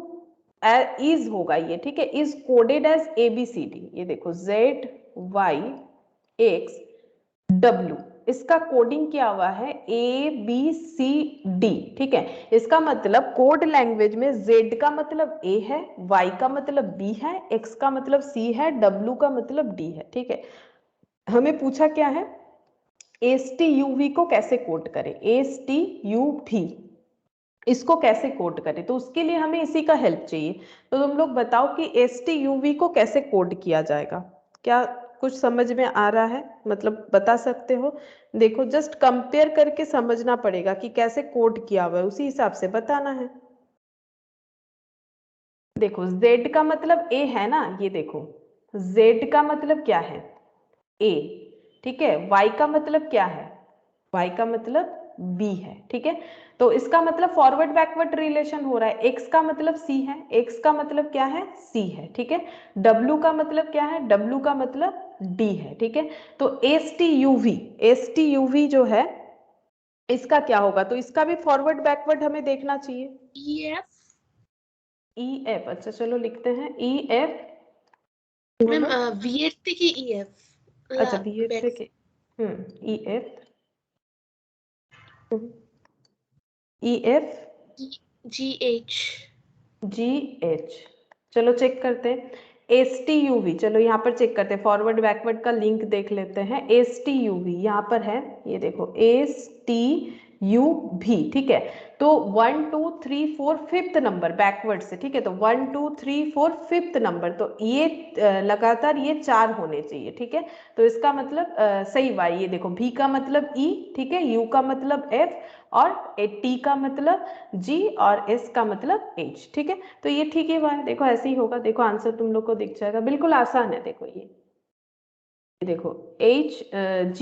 इज होगा ये, ठीक है, इज कोडेड एज ABCD। ये देखो ZYXW, इसका कोडिंग क्या हुआ है ABCD, ठीक है। इसका मतलब कोड लैंग्वेज में Z का मतलब A है, Y का मतलब B है, X का मतलब C है, W का मतलब D है, ठीक है। हमें पूछा क्या है, STUV को कैसे कोड करें, STUV इसको कैसे कोड करें। तो उसके लिए हमें इसी का हेल्प चाहिए। तो तुम लोग बताओ कि STUV को कैसे कोड किया जाएगा, क्या कुछ समझ में आ रहा है, मतलब बता सकते हो। देखो जस्ट कंपेयर करके समझना पड़ेगा कि कैसे कोड किया हुआ है, उसी हिसाब से बताना है। देखो Z का मतलब A है ना, ये देखो Z का मतलब क्या है A, ठीक है। Y का मतलब क्या है, Y का मतलब B है, ठीक है। तो इसका मतलब फॉरवर्ड बैकवर्ड रिलेशन हो रहा है। X का मतलब C है, X का मतलब क्या है C है, ठीक है। W का मतलब क्या है, W का मतलब D है, ठीक है। तो STUV जो है इसका क्या होगा, तो इसका भी फॉरवर्ड बैकवर्ड हमें देखना चाहिए। EF EF, अच्छा चलो लिखते हैं EF। मैम, बोलो। V8 থেকে EF अच्छा BF बैक থেকে EF EF GH। GH, चलो चेक करते हैं। STUV, चलो यहाँ पर चेक करते हैं, फॉरवर्ड बैकवर्ड का लिंक देख लेते हैं। STUV यहाँ पर है, ये देखो STUV, ठीक है। तो 1 2 3 4 5th नंबर बैकवर्ड से, ठीक है। तो 1 2 3 4 5th नंबर, तो ये लगातार ये 4 होने चाहिए, ठीक है। तो इसका मतलब सही हुआ। ये देखो V का मतलब E, ठीक है, U का मतलब F, और T का मतलब G, और S का मतलब H, ठीक है। तो ये ठीक ही हुआ है, देखो ऐसे ही होगा। देखो आंसर तुम लोग को दिख जाएगा, बिल्कुल आसान है। देखो ये देखो HG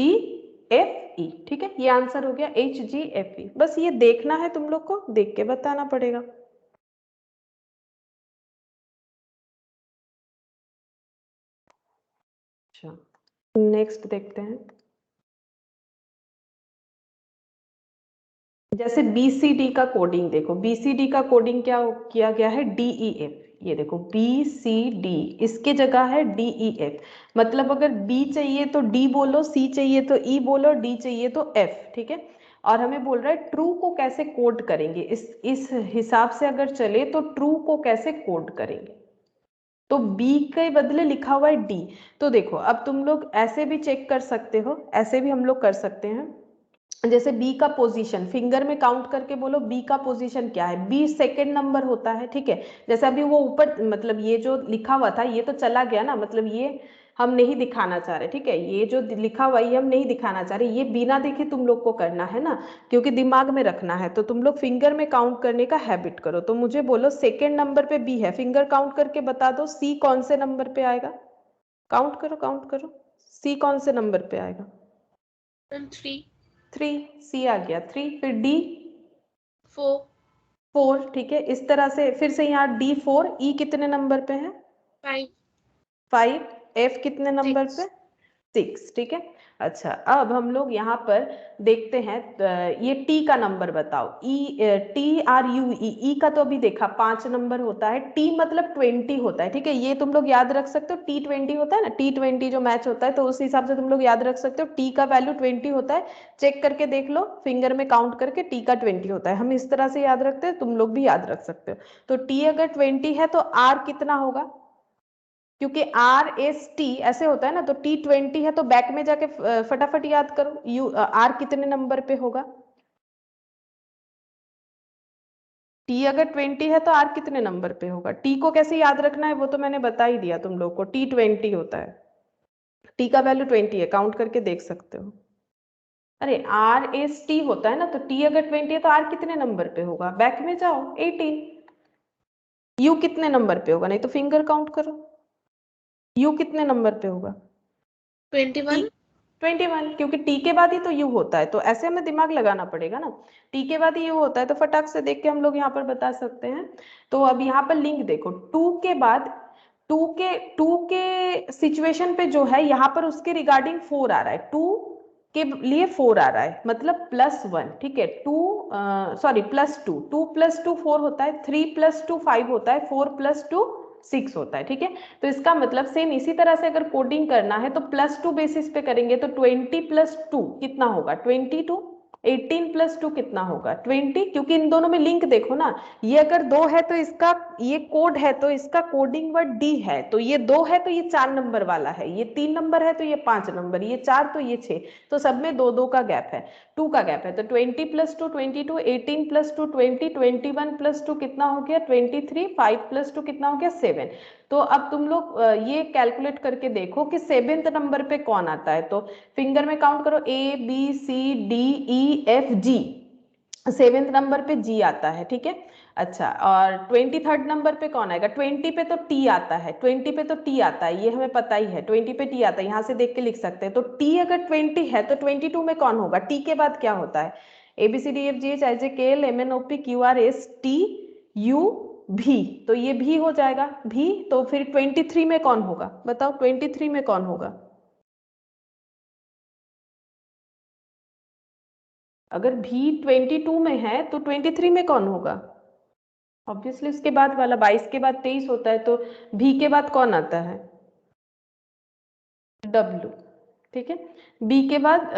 HGFE, ठीक है, ये आंसर हो गया HGFE। बस ये देखना है तुम लोग को, देख के बताना पड़ेगा। अच्छा, नेक्स्ट देखते हैं। जैसे BCD का कोडिंग देखो, BCD का कोडिंग क्या किया गया है, DEF। ये देखो BCD, इसके जगह है DEF। मतलब अगर B चाहिए तो D बोलो, C चाहिए तो E बोलो, D चाहिए तो F, ठीक है। और हमें बोल रहा है ट्रू को कैसे कोड करेंगे, इस हिसाब से अगर चले तो ट्रू को कैसे कोड करेंगे। तो B के बदले लिखा हुआ है D। तो देखो अब तुम लोग ऐसे भी चेक कर सकते हो, ऐसे भी हम लोग कर सकते हैं। जैसे बी का पोजीशन फिंगर में काउंट करके बोलो, बी का पोजीशन क्या है, बी सेकंड नंबर होता है, ठीक है। जैसे अभी वो ऊपर, मतलब ये जो लिखा हुआ था ये तो चला गया ना, मतलब ये हम नहीं दिखाना चाह रहे, ठीक है। ये जो लिखा हुआ है ये हम नहीं दिखाना चाह रहे, ये बिना देखे तुम लोग को करना है ना, क्योंकि दिमाग में रखना है। तो तुम लोग फिंगर में काउंट करने का हैबिट करो। तो मुझे बोलो सेकेंड नंबर पे बी है, फिंगर काउंट करके बता दो सी कौन से नंबर पे आएगा। काउंट करो, काउंट करो, सी कौन से नंबर पे आएगा। 3 3, सी आ गया 3। फिर डी 4 4, ठीक है। इस तरह से फिर से यहाँ D4, ई कितने नंबर पे है 5 5, एफ कितने नंबर 6 पे 6, ठीक है। अच्छा, अब हम लोग यहाँ पर देखते हैं, ये टी का नंबर बताओ, TRUE, ई का तो अभी देखा 5 नंबर होता है, टी मतलब 20 होता है, ठीक है। ये तुम लोग याद रख सकते हो, T20 होता है ना, T20 जो मैच होता है, तो उस हिसाब से तुम लोग याद रख सकते हो, टी का वैल्यू 20 होता है। चेक करके देख लो, फिंगर में काउंट करके टी का 20 होता है, हम इस तरह से याद रखते हैं, तुम लोग भी याद रख सकते हो। तो टी अगर 20 है तो आर कितना होगा, क्योंकि RST ऐसे होता है ना, तो T20 है तो बैक में जाके फटाफट याद करो, आर कितने नंबर पे होगा। टी अगर 20 है तो आर कितने नंबर पे होगा। टी को कैसे याद रखना है वो तो मैंने बता ही दिया तुम लोग को, T20 होता है, टी का वैल्यू 20 है, काउंट करके देख सकते हो। अरे RST होता है ना, तो टी अगर 20 है तो आर कितने नंबर पे होगा, बैक में जाओ 18। यू कितने नंबर पे होगा, नहीं तो फिंगर काउंट करो, यू कितने नंबर पे होगा 21 21, क्योंकि टी के बाद ही तो यू होता है, तो ऐसे हमें दिमाग लगाना पड़ेगा ना, टी के बाद ही यू होता है, तो फटाक से देख के हम लोग यहाँ पर बता सकते हैं। तो अब यहाँ पर लिंक देखो, टू के बाद टू के सिचुएशन पे जो है यहाँ पर उसके रिगार्डिंग 4 आ रहा है, टू के लिए 4 आ रहा है, मतलब +1, ठीक है। +2, 2 + 2 4 होता है, 3 + 2 5 होता है, 4 + 2 6 होता है, ठीक है। तो इसका मतलब सेम इसी तरह से अगर कोडिंग करना है तो +2 बेसिस पे करेंगे, तो 20 + 2 कितना होगा 22, 18 + 2 कितना होगा 20, क्योंकि इन दोनों में लिंक देखो ना, ये अगर 2 है तो इसका ये कोड है, तो इसका कोडिंग वर्ड D है, तो ये 2 है तो ये 4 नंबर वाला है, ये 3 नंबर है तो ये 5 नंबर, ये 4 तो ये 6, तो सब में 2 का गैप है, 2 का गैप है। तो 20 + 2 22, 18 + 2 20, 21 + 2 कितना हो गया 23, 5 + 2 कितना हो गया 7। तो अब तुम लोग ये कैलकुलेट करके देखो कि 7th नंबर पे कौन आता है। तो फिंगर में काउंट करो, ABCDEFG, 7th नंबर पे जी आता है, ठीक है। अच्छा, और 23rd नंबर पे कौन आएगा, 20 पे तो टी आता है, 20 पे तो टी आता है, ये हमें पता ही है, 20 पे टी आता है, यहाँ से देख के लिख सकते हैं। तो टी अगर 20 है तो 22 में कौन होगा, टी के बाद क्या होता है, ABCDEFGHIJKLMNOPQRSTU भी, तो ये भी हो जाएगा भी। तो फिर 23 में कौन होगा बताओ, 23 में कौन होगा, अगर भी 22 में है तो 23 में कौन होगा, ऑब्वियसली उसके बाद वाला, 22 के बाद 23 होता है, तो भी के बाद कौन आता है W, ठीक है। वी के बाद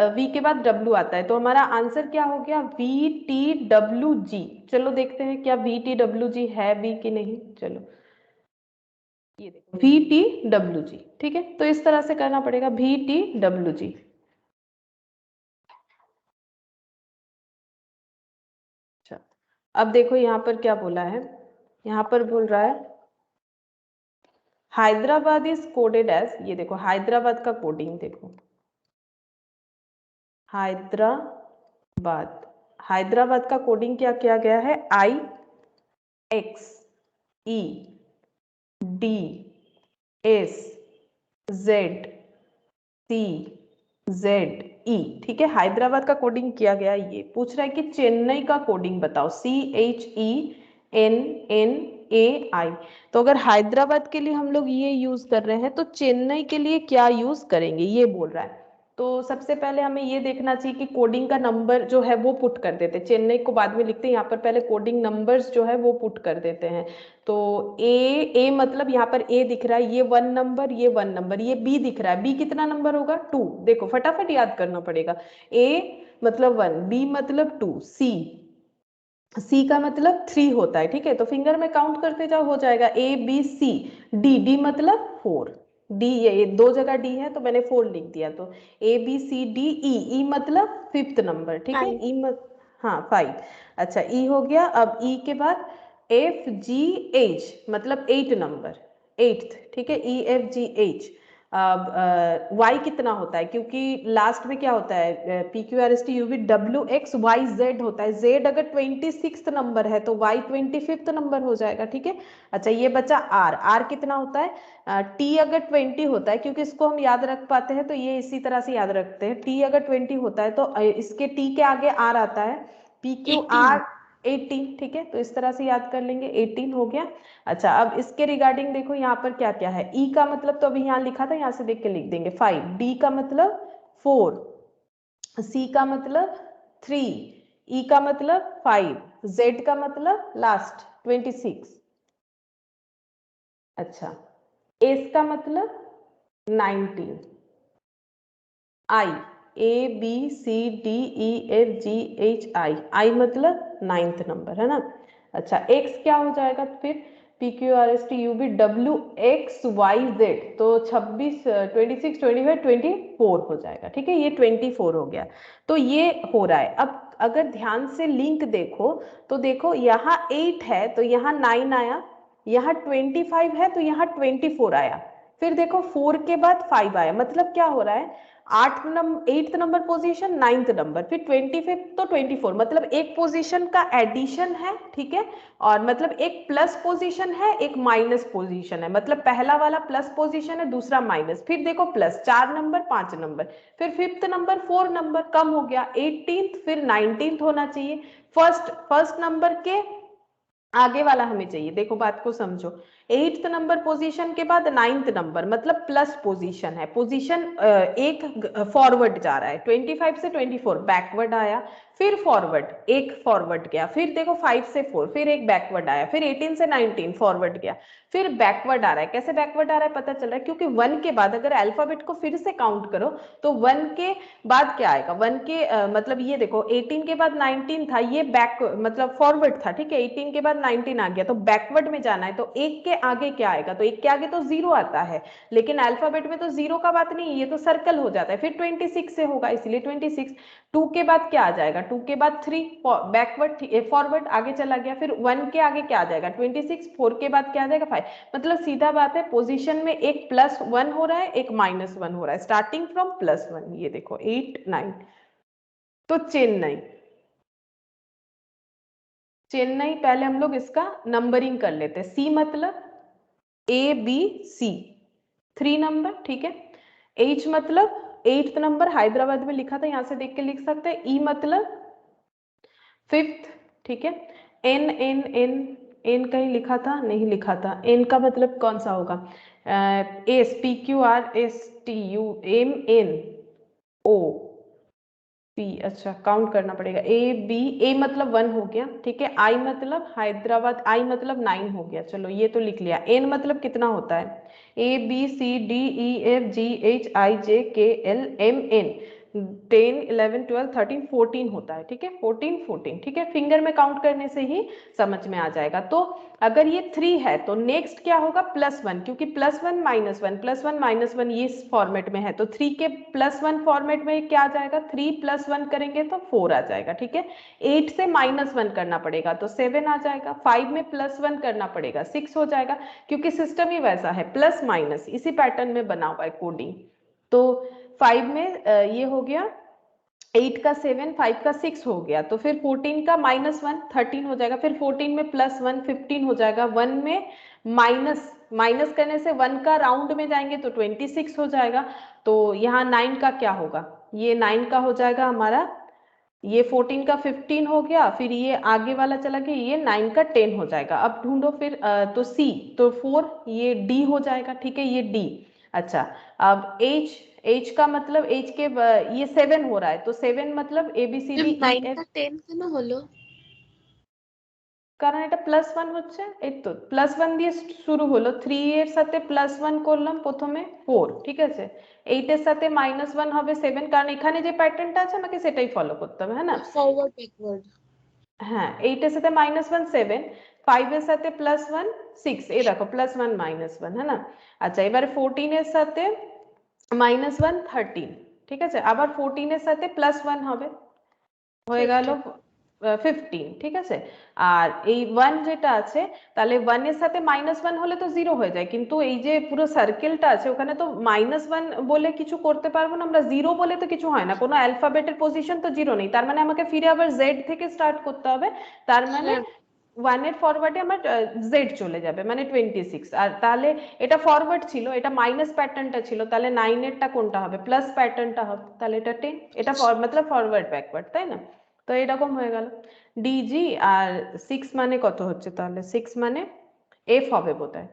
W आता है, तो हमारा आंसर क्या हो गया VTWG। चलो देखते हैं क्या VTWG है भी कि नहीं, चलो ये देखो VTWG, ठीक है। तो इस तरह से करना पड़ेगा VTWG। अच्छा, अब देखो यहाँ पर क्या बोला है, यहाँ पर बोल रहा है हैदराबाद इज कोडेड एज, ये देखो हैदराबाद का कोडिंग देखो, हैदराबाद, हैदराबाद का कोडिंग क्या किया गया है, IXEDSZCZ ई, ठीक है। हैदराबाद का कोडिंग किया गया, ये पूछ रहा है कि चेन्नई का कोडिंग बताओ, CHENNAI। तो अगर हैदराबाद के लिए हम लोग ये यूज कर रहे हैं तो चेन्नई के लिए क्या यूज करेंगे ये बोल रहा है। तो सबसे पहले हमें ये देखना चाहिए कि कोडिंग का नंबर जो है वो पुट कर देते हैं, चेन्नई को बाद में लिखते हैं, यहाँ पर पहले कोडिंग नंबर्स जो है वो पुट कर देते हैं। तो ए मतलब यहाँ पर ए दिख रहा है, ये 1 नंबर, ये 1 नंबर, ये बी दिख रहा है, बी कितना नंबर होगा 2, देखो फटाफट याद करना पड़ेगा। ए मतलब 1, बी मतलब 2, सी का मतलब 3 होता है, ठीक है। तो फिंगर में काउंट करते जाओ, हो जाएगा ABC, डी मतलब 4, डी ये 2 जगह डी है तो मैंने 4 लिख दिया, तो ABCDE, ई मतलब 5th नंबर, ठीक है। 5 ई हाँ 5, अच्छा ई हो गया। अब ई के बाद FGH मतलब 8 नंबर, 8th, ठीक है, EFGH। अब y कितना होता है, क्योंकि लास्ट में क्या होता है, PQRSTUVWXYZ होता है, z अगर 26th नंबर है तो y 25th नंबर हो जाएगा, ठीक है। अच्छा ये बचा r कितना होता है, t अगर 20 होता है, क्योंकि इसको हम याद रख पाते हैं तो ये इसी तरह से याद रखते हैं, t अगर 20 होता है तो इसके t के आगे r आता है, PQR 18, ठीक है। तो इस तरह से याद कर लेंगे, 18 हो गया। अच्छा अब इसके रिगार्डिंग देखो यहाँ पर क्या क्या है, ई का मतलब तो अभी यहाँ लिखा था, यहाँ से देख के लिख देंगे 5, डी का मतलब 4, सी का मतलब 3, ई का मतलब 5, जेड का मतलब लास्ट 26, अच्छा एस का मतलब 19, आई ABCDEFGHI मतलब 9th नंबर है ना। अच्छा एक्स क्या हो जाएगा फिर, PQRSTUVWXYZ, तो 26 26 25 24 हो जाएगा, ठीक है, ये 24 हो गया। तो ये हो रहा है। अब अगर ध्यान से लिंक देखो तो देखो यहाँ 8 है तो यहाँ 9 आया, यहाँ 25 है तो यहाँ 24 आया, फिर देखो 4 के बाद 5 आया, मतलब क्या हो रहा है, 8th number position, 9th number, फिर 25 तो 24, मतलब एक पोजीशन का एडिशन है, ठीक है। और मतलब एक प्लस पोजीशन है, एक माइनस पोजीशन है, मतलब पहला वाला प्लस पोजीशन है, दूसरा माइनस, फिर देखो प्लस 4 नंबर 5 नंबर, फिर 5th नंबर 4 नंबर कम हो गया, 18th फिर 19th होना चाहिए। फर्स्ट नंबर के आगे वाला हमें चाहिए, देखो बात को समझो, 8th नंबर पोजीशन के बाद 9th नंबर मतलब प्लस पोजीशन है, पोजीशन एक फॉरवर्ड जा रहा है, 25 से 24 बैकवर्ड आया, फिर फॉरवर्ड एक फॉरवर्ड गया, फिर देखो 5 से 4 फिर एक बैकवर्ड आया, फिर 18 से 19 फॉरवर्ड गया, फिर बैकवर्ड आ रहा है। कैसे बैकवर्ड आ रहा है पता चल रहा है, क्योंकि 1 के बाद अगर अल्फाबेट को फिर से काउंट करो तो 1 के बाद क्या आएगा, 1 के मतलब ये देखो 18 के बाद 19 था, ये बैक मतलब फॉरवर्ड था, ठीक है, 18 के बाद 19 आ गया तो बैकवर्ड में जाना है, तो एक के आगे क्या आएगा, तो एक के आगे तो 0 आता है, लेकिन अल्फाबेट में तो 0 का बात नहीं, ये तो सर्कल हो जाता है, फिर 26 से होगा इसलिए 26, 2 के बाद क्या आ जाएगा, 2 के बाद 3 बैकवर्ड फॉरवर्ड आगे चला गया, फिर 1 के आगे क्या आ जाएगा 26, 4 के बाद क्या आ जाएगा 5, मतलब सीधा बात है, पोजीशन में एक +1 हो रहा है, एक -1 हो रहा है, स्टार्टिंग फ्रॉम +1, ये देखो 8 9। तो चेन्नई पहले हम लोग इसका नंबरिंग कर लेते हैं, सी मतलब ABC 3 नंबर, ठीक है। H मतलब 8th नंबर, हैदराबाद में लिखा था, यहां से देख के लिख सकते हैं, E मतलब 5th, ठीक है। N कहीं लिखा था, नहीं लिखा था, N का मतलब कौन सा होगा, SPQRSTUMNO P, अच्छा काउंट करना पड़ेगा, A मतलब 1 हो गया, ठीक है। I मतलब हैदराबाद, I मतलब 9 हो गया, चलो ये तो लिख लिया। N मतलब कितना होता है, ABCDEFGHIJKLMN, 10 11 12 13 14 होता है, ठीक है, 14 ठीक है, फिंगर में काउंट करने से ही समझ में आ जाएगा। तो अगर ये 3 है तो नेक्स्ट क्या होगा +1, क्योंकि +1 -1 +1 -1 ये इस फॉर्मेट में है, तो 3 के +1 फॉर्मेट में क्या आ जाएगा, 3 + 1 करेंगे तो 4 आ जाएगा, ठीक है। 8 से -1 करना पड़ेगा तो 7 आ जाएगा, 5 में +1 करना पड़ेगा 6 हो जाएगा, क्योंकि सिस्टम ही वैसा है, प्लस माइनस इसी पैटर्न में बना हुआ है कोडिंग। तो 5 में ये हो गया, 8 का 7, 5 का 6 हो गया, तो फिर 14 का -1 13 हो जाएगा, फिर 14 में +1 15 हो जाएगा, 1 में माइनस करने से 1 का राउंड में जाएंगे तो 26 हो जाएगा, तो यहाँ 9 का क्या होगा, ये 9 का हो जाएगा हमारा, ये 14 का 15 हो गया, फिर ये आगे वाला चला गया, ये 9 का 10 हो जाएगा। अब ढूंढो फिर तो सी, तो 4, ये डी हो जाएगा, ठीक है, ये डी। अच्छा, अब एच का मतलब एच के ये 7 हो रहा है, तो 7 मतलब ABCD E 9 F, টা 10 কেন হলো? কারণ এটা +1 হচ্ছে, এই তো +1 দিয়ে শুরু হলো, 3 এর সাথে +1 করলাম প্রথমে 4, ঠিক আছে, 8 এর সাথে -1 হবে 7, কারণ এখানে যে প্যাটার্নটা আছে আমাকে সেটাই ফলো করতে হবে, হ্যাঁ না। Forward backward. হ্যাঁ, 8 এর সাথে -1 7, 5 এর সাথে +1 6, এই দেখো +1 -1, হ্যাঁ না। আচ্ছা, এবারে 14 এর সাথে -1 13, ঠিক আছে, আবার 14 এর সাথে +1 হবে, হয়ে গেল 15, ঠিক আছে। আর এই 1 যেটা আছে, তাহলে 1 এর সাথে -1 হলে তো 0 হয়ে যায়, কিন্তু এই যে পুরো সার্কেলটা আছে ওখানে তো -1 বলে কিছু করতে পারবো না আমরা, 0 বলে তো কিছু হয় না, কোনো অ্যালফাবেটের পজিশন তো 0 নেই, তার মানে আমাকে ফিরে আবার জেড থেকে স্টার্ট করতে হবে, তার মানে 1 এর ফরওয়ার্ডে আমার জেড চলে যাবে, মানে 26। আর তাহলে এটা ফরওয়ার্ড ছিল, এটা মাইনাস প্যাটার্নটা ছিল, তাহলে 9 এরটা কোনটা হবে, প্লাস প্যাটার্নটা হবে, তাহলে এটা 10, এটা মতলব ফরওয়ার্ড ব্যাকওয়ার্ড, তাই না। তো এরকম হয়ে গেল ডিজি। আর 6 মানে কত হচ্ছে, তাহলে 6 মানে এফ হবে বোধহয়,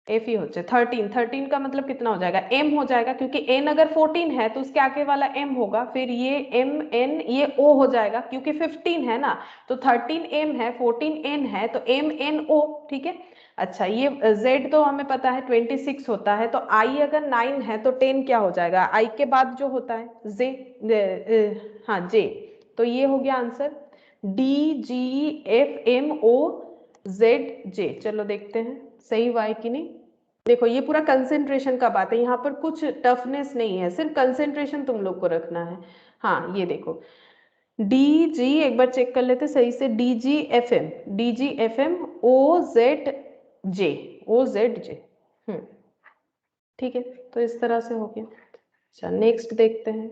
एफ ही होता है। 13 का मतलब कितना हो जाएगा, एम हो जाएगा, क्योंकि एन अगर 14 है तो उसके आगे वाला एम होगा, फिर ये एम एन ये ओ हो जाएगा, क्योंकि 15 है ना, तो 13 एम है, 14 एन है, तो एम एन ओ, ठीक है। अच्छा, ये z तो हमें पता है 26 होता है, तो i अगर 9 है तो 10 क्या हो जाएगा, i के बाद जो होता है जे, हाँ जे, तो ये हो गया answer, D G F M O Z J. चलो देखते हैं सही हुआ है कि नहीं। देखो ये पूरा कंसेंट्रेशन का बात है, यहाँ पर कुछ टफनेस नहीं है, सिर्फ कंसेंट्रेशन तुम लोग को रखना है। हाँ, ये देखो डी जी, एक बार चेक कर लेते सही से, D G F M O Z J, O Z J, ठीक है, तो इस तरह से हो गया। अच्छा, नेक्स्ट देखते हैं।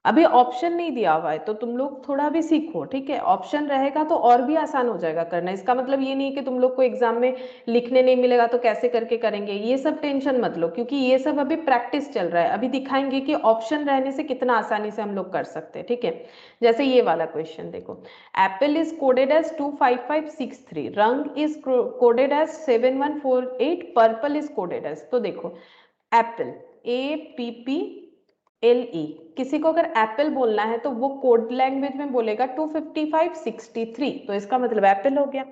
अभी ऑप्शन नहीं दिया हुआ है, तो तुम लोग थोड़ा भी सीखो, ठीक है, ऑप्शन रहेगा तो और भी आसान हो जाएगा करना, इसका मतलब ये नहीं कि तुम लोग को एग्जाम में लिखने नहीं मिलेगा तो कैसे करके करेंगे, ये सब टेंशन मत लो, क्योंकि ये सब अभी प्रैक्टिस चल रहा है, अभी दिखाएंगे कि ऑप्शन रहने से कितना आसानी से हम लोग कर सकते हैं, ठीक है। जैसे ये वाला क्वेश्चन देखो, एप्पल इज कोडेड एज 25563, रंग is coded as 7148, purple is coded as, तो देखो एप्पल APPLE, किसी को अगर एप्पल बोलना है तो वो कोड लैंग्वेज में बोलेगा 25563, तो इसका मतलब एप्पल हो गया।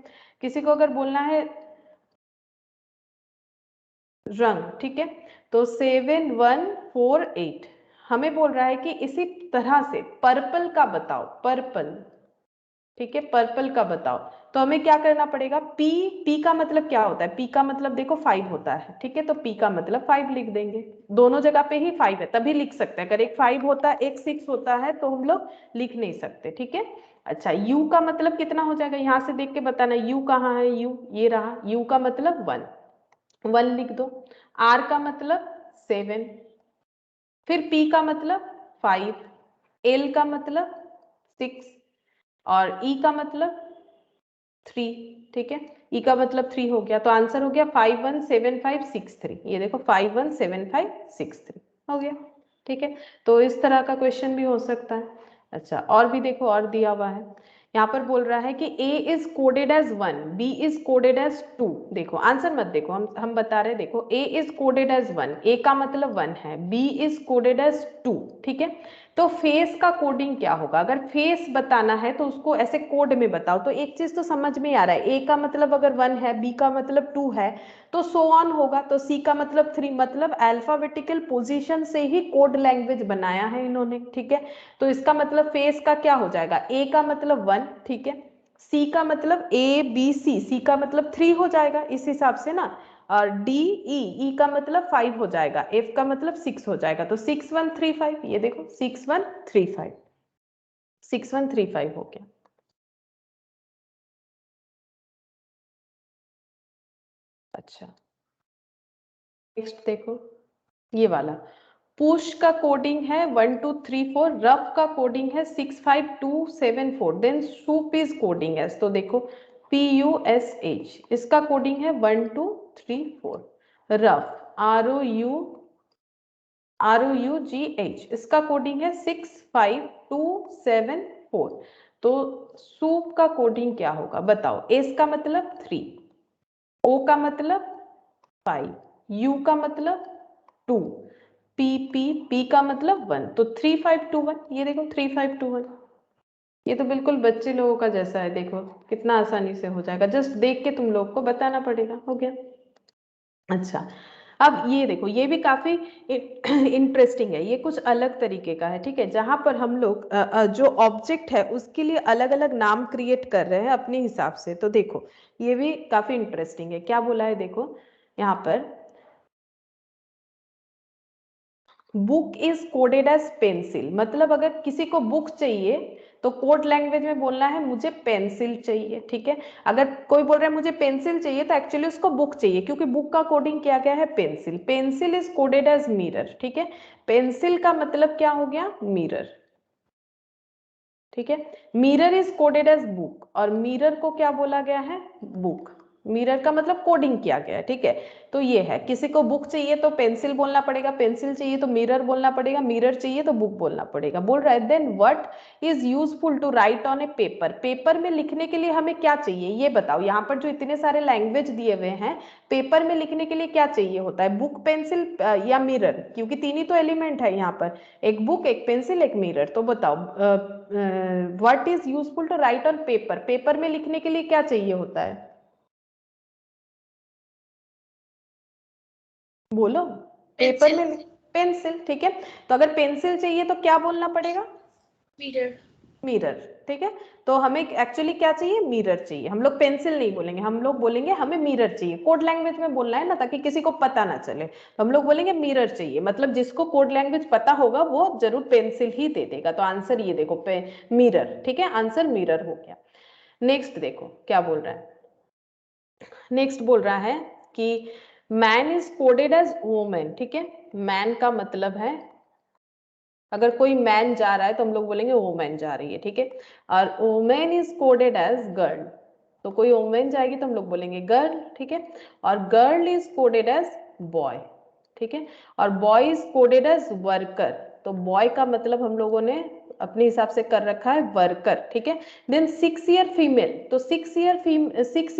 किसी को अगर बोलना है रंग, ठीक है, तो 7148, हमें बोल रहा है कि इसी तरह से पर्पल का बताओ, पर्पल, ठीक है, पर्पल का बताओ, तो हमें क्या करना पड़ेगा, पी का मतलब क्या होता है, पी का मतलब देखो 5 होता है, ठीक है, तो पी का मतलब 5 लिख देंगे, दोनों जगह पे ही 5 है तभी लिख सकते हैं, अगर एक 5 होता है एक 6 होता है तो हम लोग लिख नहीं सकते, ठीक है। अच्छा, यू का मतलब कितना हो जाएगा, यहाँ से देख के बताना, यू कहाँ है, यू ये रहा, यू का मतलब 1 लिख दो, आर का मतलब 7, फिर पी का मतलब 5, एल का मतलब 6, और ई का मतलब 3, ठीक है, ई का मतलब 3 हो गया, तो आंसर हो गया 517563, ये देखो 517563 हो गया, ठीक है। तो इस तरह का क्वेश्चन भी हो सकता है। अच्छा, और भी देखो, और दिया हुआ है, यहाँ पर बोल रहा है कि A is coded as 1, B is coded as 2, देखो आंसर मत देखो, हम बता रहे हैं, देखो A is coded as 1, A का मतलब 1 है, B इज कोडेड एज 2, ठीक है, तो फेस का कोडिंग क्या होगा, अगर फेस बताना है तो उसको ऐसे कोड में बताओ, तो एक चीज तो समझ में आ रहा है, ए का मतलब अगर 1 है, बी का मतलब 2 है, तो सो ऑन होगा, तो सी का मतलब 3, मतलब अल्फाबेटिकल पोजीशन से ही कोड लैंग्वेज बनाया है इन्होंने, ठीक है। तो इसका मतलब फेस का क्या हो जाएगा, ए का मतलब 1, ठीक है, सी का मतलब ABC, सी का मतलब 3 हो जाएगा इस हिसाब से ना, और ई का मतलब 5 हो जाएगा, एफ का मतलब 6 हो जाएगा, तो 6135, ये देखो 6135 हो गया। अच्छा, नेक्स्ट देखो ये वाला, पुश का कोडिंग है 1234, रफ का कोडिंग है 65274, देन सूप इज कोडिंग है, तो देखो PUSH, इसका कोडिंग है 1234, रफ ROUGH, इसका कोडिंग है 65274। तो सूप का कोडिंग क्या होगा बताओ। एस का मतलब 3, ओ का मतलब 5, यू का मतलब 2, पी का मतलब 1, तो 3521। ये देखो 3521, ये तो बिल्कुल बच्चे लोगों का जैसा है। देखो कितना आसानी से हो जाएगा, जस्ट देख के तुम लोग को बताना पड़ेगा। हो गया। अच्छा, अब ये देखो, ये भी काफी इंटरेस्टिंग है, ये कुछ अलग तरीके का है। ठीक है, जहां पर हम लोग जो ऑब्जेक्ट है उसके लिए अलग अलग नाम क्रिएट कर रहे हैं अपने हिसाब से। तो देखो ये भी काफी इंटरेस्टिंग है। क्या बोला है देखो यहाँ पर, book is coded as pencil. मतलब अगर किसी को बुक चाहिए तो कोड लैंग्वेज में बोलना है मुझे पेंसिल चाहिए। ठीक है, अगर कोई बोल रहा है मुझे पेंसिल चाहिए तो एक्चुअली उसको बुक चाहिए, क्योंकि बुक का कोडिंग क्या गया है pencil. Pencil is coded as mirror. ठीक है, पेंसिल का मतलब क्या हो गया, मिरर। ठीक है, mirror is coded as book, और मिरर को क्या बोला गया है, बुक। मिरर का मतलब कोडिंग किया गया है। ठीक है, तो ये है, किसी को बुक चाहिए तो पेंसिल बोलना पड़ेगा, पेंसिल चाहिए तो मिरर बोलना पड़ेगा, मिरर चाहिए तो बुक बोलना पड़ेगा। बोल रहा है then what is useful to write on a paper. Paper में लिखने के लिए हमें क्या चाहिए ये बताओ। यहाँ पर जो इतने सारे लैंग्वेज दिए हुए हैं, पेपर में लिखने के लिए क्या चाहिए होता है, बुक, पेंसिल या मिरर, क्योंकि तीन ही तो एलिमेंट है यहाँ पर, एक बुक, एक पेंसिल, एक मिरर। तो बताओ what is useful to write on paper. Paper में लिखने के लिए क्या चाहिए होता है, बोलो। पेपर पेंसिल। में पेंसिल। ठीक है, तो अगर पेंसिल चाहिए तो क्या बोलना पड़ेगा, मिरर। मिरर। ठीक है, तो हमें एक्चुअली क्या चाहिए, मिरर चाहिए। हम लोग पेंसिल नहीं बोलेंगे, हम लोग बोलेंगे हमें मिरर चाहिए। कोड लैंग्वेज में बोलना है ना, ताकि किसी को पता ना चले, तो हम लोग बोलेंगे मिरर चाहिए। मतलब जिसको कोड लैंग्वेज पता होगा वो जरूर पेंसिल ही दे देगा। तो आंसर ये देखो मिरर। ठीक है, आंसर मिरर हो गया। नेक्स्ट देखो क्या बोल रहा है, नेक्स्ट बोल रहा है कि man is coded as women. ठीक है, मैन का मतलब है, अगर कोई मैन जा रहा है तो हम लोग बोलेंगे वुमेन जा रही है। ठीक है, और women is coded as girl, तो कोई वुमेन जाएगी तो हम लोग बोलेंगे गर्ल। ठीक है, और girl is coded as boy. ठीक है, और boy is coded as worker, तो बॉय का मतलब हम लोगों ने अपने हिसाब से कर रखा है वर्कर। ठीक है, देन 6 ईयर फीमेल, तो 6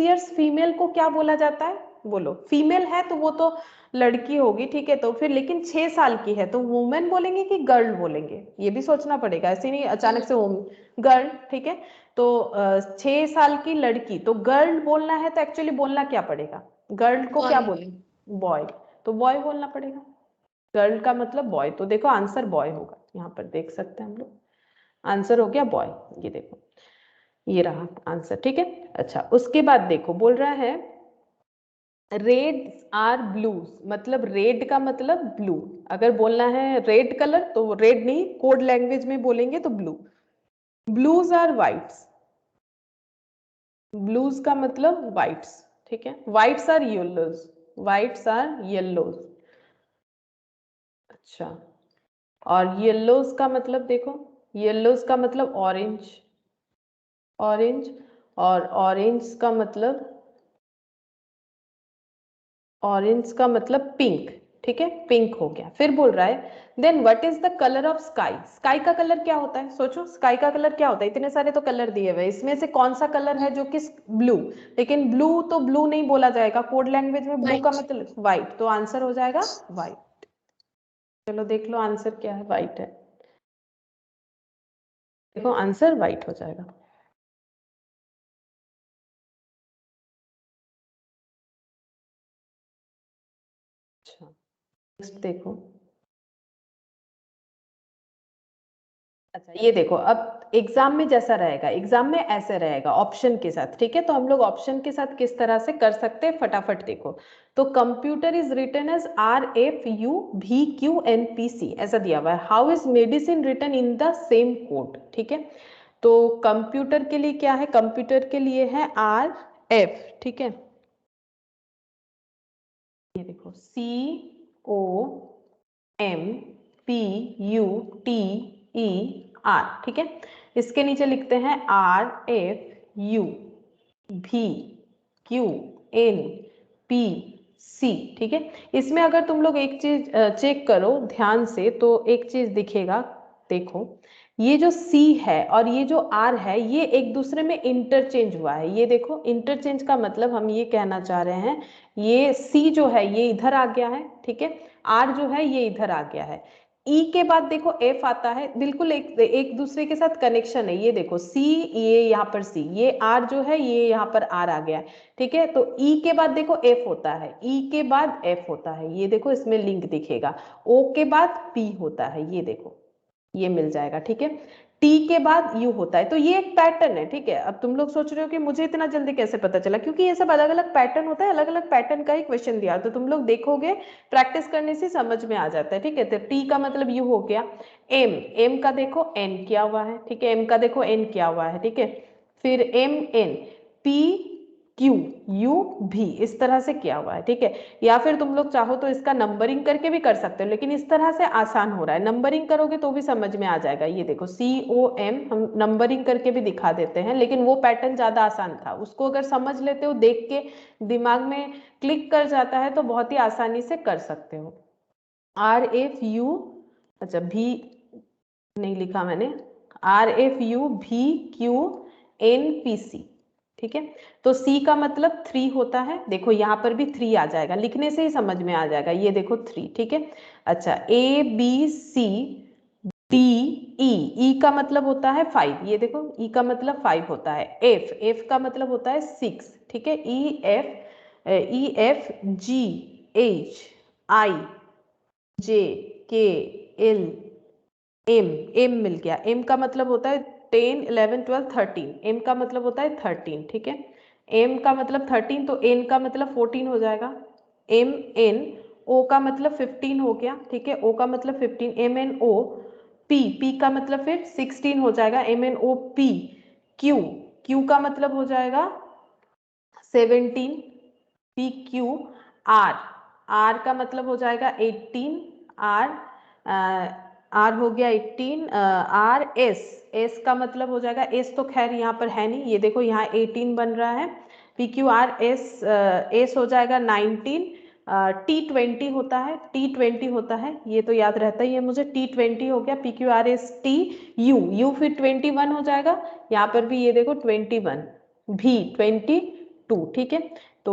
ईयर्स फीमेल को क्या बोला जाता है, बोलो। फीमेल है तो वो तो लड़की होगी। ठीक है, तो फिर लेकिन 6 साल की है तो वुमेन बोलेंगे कि गर्ल बोलेंगे, ये भी सोचना पड़ेगा, ऐसे नहीं अचानक से गर्ल। ठीक है, तो 6 साल की लड़की, तो गर्ल बोलना है तो एक्चुअली बोलना क्या पड़ेगा, गर्ल को क्या बॉय। बोलेंगे, बॉय, तो बॉय बोलना पड़ेगा। गर्ल का मतलब बॉय, तो देखो आंसर बॉय होगा। यहाँ पर देख सकते हैं हम लोग, आंसर हो गया बॉय। ये देखो, ये रहा आंसर। ठीक है, अच्छा उसके बाद देखो बोल रहा है रेड आर ब्लूज, मतलब रेड का मतलब ब्लू। अगर बोलना है रेड कलर तो रेड नहीं, कोड लैंग्वेज में बोलेंगे तो blue. Blues are whites, blues का मतलब वाइट्स। ठीक है, whites are yellows, whites are yellows. अच्छा, और येलोज का मतलब देखो, येलोज का मतलब ऑरेंज, ऑरेंज, और ऑरेंज का मतलब, ऑरेंज का मतलब पिंक। ठीक है, पिंक हो गया। फिर बोल रहा है then what is the colour of sky. Sky का कलर क्या होता है, सोचो स्काई का कलर क्या होता है, इतने सारे तो कलर दिए हुए, इसमें से कौन सा कलर है जो कि ब्लू। लेकिन ब्लू तो ब्लू नहीं बोला जाएगा, कोड लैंग्वेज में ब्लू का वाइट। मतलब व्हाइट, तो आंसर हो जाएगा व्हाइट। चलो देख लो आंसर क्या है, व्हाइट है। देखो आंसर व्हाइट हो जाएगा। अच्छा, नेक्स्ट देखो। अच्छा ये देखो, अब एग्जाम में जैसा रहेगा, एग्जाम में ऐसे रहेगा ऑप्शन के साथ। ठीक है, तो हम लोग ऑप्शन के साथ किस तरह से कर सकते हैं फटाफट देखो। तो computer is written as RFUVQNPC, ऐसा दिया हुआ है। How is medicine written in the same code. ठीक है, तो कंप्यूटर के लिए क्या है, कंप्यूटर के लिए है RF। ठीक है, ये देखो COMPUTER। ठीक है, इसके नीचे लिखते हैं RFUVQNPC। सी, ठीक है। इसमें अगर तुम लोग एक चीज चेक करो ध्यान से तो एक चीज दिखेगा, देखो ये जो सी है और ये जो आर है ये एक दूसरे में इंटरचेंज हुआ है। ये देखो इंटरचेंज का मतलब हम ये कहना चाह रहे हैं, ये सी जो है ये इधर आ गया है, ठीक है, आर जो है ये इधर आ गया है। ई के बाद देखो एफ आता है, बिल्कुल एक दूसरे के साथ कनेक्शन है। ये देखो सी, ये यहाँ पर सी, ये आर जो है ये यहाँ पर आर आ गया है, ठीक है। तो ई के बाद देखो एफ होता है, ई के बाद एफ होता है, ये देखो इसमें लिंक दिखेगा। ओ के बाद पी होता है, ये देखो ये मिल जाएगा, ठीक है। टी के बाद यू होता है। तो ये एक पैटर्न है, ठीक है। अब तुम लोग सोच रहे हो कि मुझे इतना जल्दी कैसे पता चला, क्योंकि ये सब अलग अलग पैटर्न होता है, अलग अलग पैटर्न का ही क्वेश्चन दिया, तो तुम लोग देखोगे प्रैक्टिस करने से समझ में आ जाता है, ठीक है। तो टी का मतलब यू हो गया। एम, एम का देखो एन किया हुआ है, ठीक है, एम का देखो एन किया हुआ है, ठीक है। फिर M N, P Q, U भी, इस तरह से किया हुआ है, ठीक है। या फिर तुम लोग चाहो तो इसका नंबरिंग करके भी कर सकते हो, लेकिन इस तरह से आसान हो रहा है, नंबरिंग करोगे तो भी समझ में आ जाएगा। ये देखो सी ओ एम, हम नंबरिंग करके भी दिखा देते हैं, लेकिन वो पैटर्न ज्यादा आसान था, उसको अगर समझ लेते हो, देख के दिमाग में क्लिक कर जाता है तो बहुत ही आसानी से कर सकते हो। आर एफ यू, अच्छा भी नहीं लिखा मैंने, आर एफ यू भी क्यू एन पी सी, ठीक है। तो सी का मतलब 3 होता है, देखो यहाँ पर भी 3 आ जाएगा, लिखने से ही समझ में आ जाएगा, ये देखो 3, ठीक है। अच्छा A B C D E, ई का मतलब होता है 5, ये देखो ई का मतलब 5 होता है। एफ, एफ का मतलब होता है 6, ठीक है। E F G H I जे के एल एम, एम मिल गया। एम का मतलब होता है 10 11 12 13, एम का मतलब होता है 13, ठीक है। एम का मतलब 13, तो एन का मतलब 14 हो जाएगा। एम एन, ओ का मतलब 15 हो गया, ठीक है, ओ का मतलब 15, M N O P, P का मतलब फिर 16 हो जाएगा, M N O P Q, Q का मतलब हो जाएगा 17, पी क्यू आर, आर का मतलब हो जाएगा 18, आर आर हो गया 18, आर एस, एस का मतलब हो जाएगा, एस तो खैर यहाँ पर है नहीं, ये देखो यहाँ 18 बन रहा है। P Q R S, S हो जाएगा 19, टी 20 होता है, टी 20 होता है, ये तो याद रहता ही है मुझे, टी 20 हो गया। P Q R S T U, you फिर 21 हो जाएगा, यहाँ पर भी ये देखो 21, भी 22, ठीक है। तो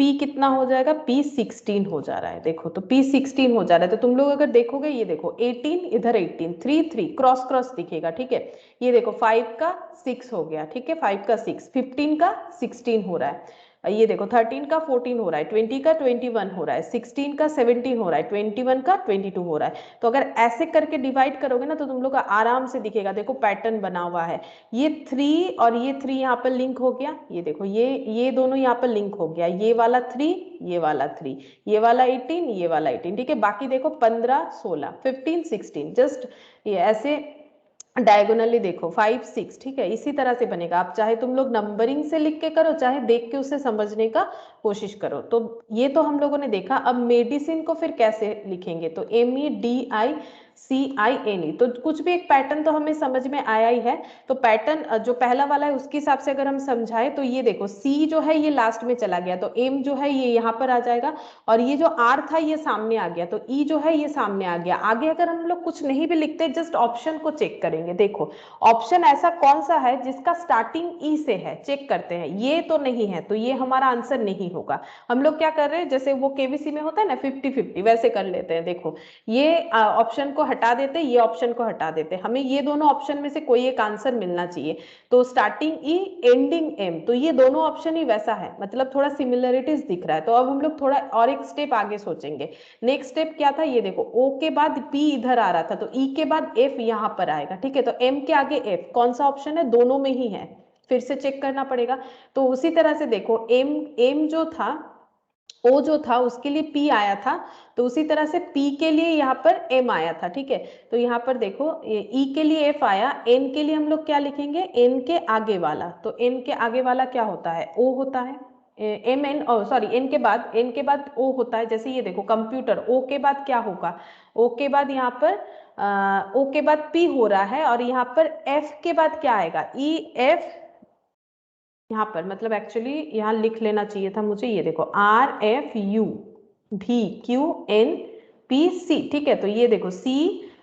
P कितना हो जाएगा, P 16 हो जा रहा है, देखो तो P 16 हो जा रहा है। तो तुम लोग अगर देखोगे, ये देखो 18 इधर 18, 3 3 क्रॉस क्रॉस दिखेगा, ठीक है। ये देखो 5 का 6 हो गया, ठीक है, 5 का 6, 15 का 16 हो रहा है, ये देखो 13 का 14 हो रहा है, 20 का 21 हो रहा है, 16 का 17 हो रहा है, 21 का 22 हो रहा है। तो अगर ऐसे करके डिवाइड करोगे ना तो तुम लोग का आराम से दिखेगा, देखो पैटर्न बना हुआ है। ये 3 और ये 3 यहाँ पर लिंक हो गया, ये देखो ये दोनों यहाँ पर लिंक हो गया, ये वाला 3, ये वाला 3, ये वाला 18, ये वाला 18, ठीक है। बाकी देखो 15 16 15 16, जस्ट ये ऐसे डायगोनली देखो 5 6, ठीक है, इसी तरह से बनेगा। आप चाहे तुम लोग नंबरिंग से लिख के करो, चाहे देख के उसे समझने का कोशिश करो। तो ये तो हम लोगों ने देखा, अब मेडिसिन को फिर कैसे लिखेंगे, तो MEDICINE, तो कुछ भी एक पैटर्न तो हमें समझ में आया ही है। तो पैटर्न जो पहला वाला है उसके हिसाब से अगर हम समझाए तो ये देखो सी जो है ये लास्ट में चला गया, तो एम जो है ये यहाँ पर आ जाएगा, और ये जो आर था ये सामने आ गया, तो ई जो है ये सामने आ गया। आगे अगर हम लोग कुछ नहीं भी लिखते, जस्ट ऑप्शन को चेक करेंगे, देखो ऑप्शन ऐसा कौन सा है जिसका स्टार्टिंग ई से है, चेक करते हैं, ये तो नहीं है, तो ये हमारा आंसर नहीं होगा। हम लोग क्या कर रहे हैं, जैसे वो केबीसी में होता है ना 50-50, वैसे कर लेते हैं। देखो ये ऑप्शन को हटा देते, ये ऑप्शन को हटा देते, हमें ये दोनों ऑप्शन में से कोई एक आंसर मिलना चाहिए। तो स्टार्टिंग ई एंडिंग एम, तो ये दोनों ऑप्शन ही वैसा है, मतलब थोड़ा सिमिलरिटीज दिख रहा है। तो अब हम लोग थोड़ा और एक स्टेप आगे सोचेंगे। नेक्स्ट स्टेप क्या था, ये देखो ओ के बाद पी इधर आ रहा था, तो ई के बाद एफ यहाँ पर आएगा, ठीक है। तो एम के आगे एफ, कौन सा ऑप्शन है, दोनों में ही है, फिर से चेक करना पड़ेगा। तो उसी तरह से देखो एम, एम जो था, ओ जो था उसके लिए P आया था, तो उसी तरह से P के लिए यहाँ पर M आया था, ठीक है। तो यहाँ पर देखो E के लिए F आया, N के लिए हम लोग क्या लिखेंगे, N के आगे वाला, तो N के आगे वाला क्या होता है, O होता है। एम एन, सॉरी N के बाद, N के बाद O होता है। जैसे ये देखो कंप्यूटर, O के बाद क्या होगा, O के बाद यहाँ पर O के बाद P हो रहा है, और यहाँ पर F के बाद क्या आएगा, E F, यहाँ पर मतलब एक्चुअली यहाँ लिख लेना चाहिए था मुझे, ये देखो RFUVQNPC, ठीक है। तो ये देखो C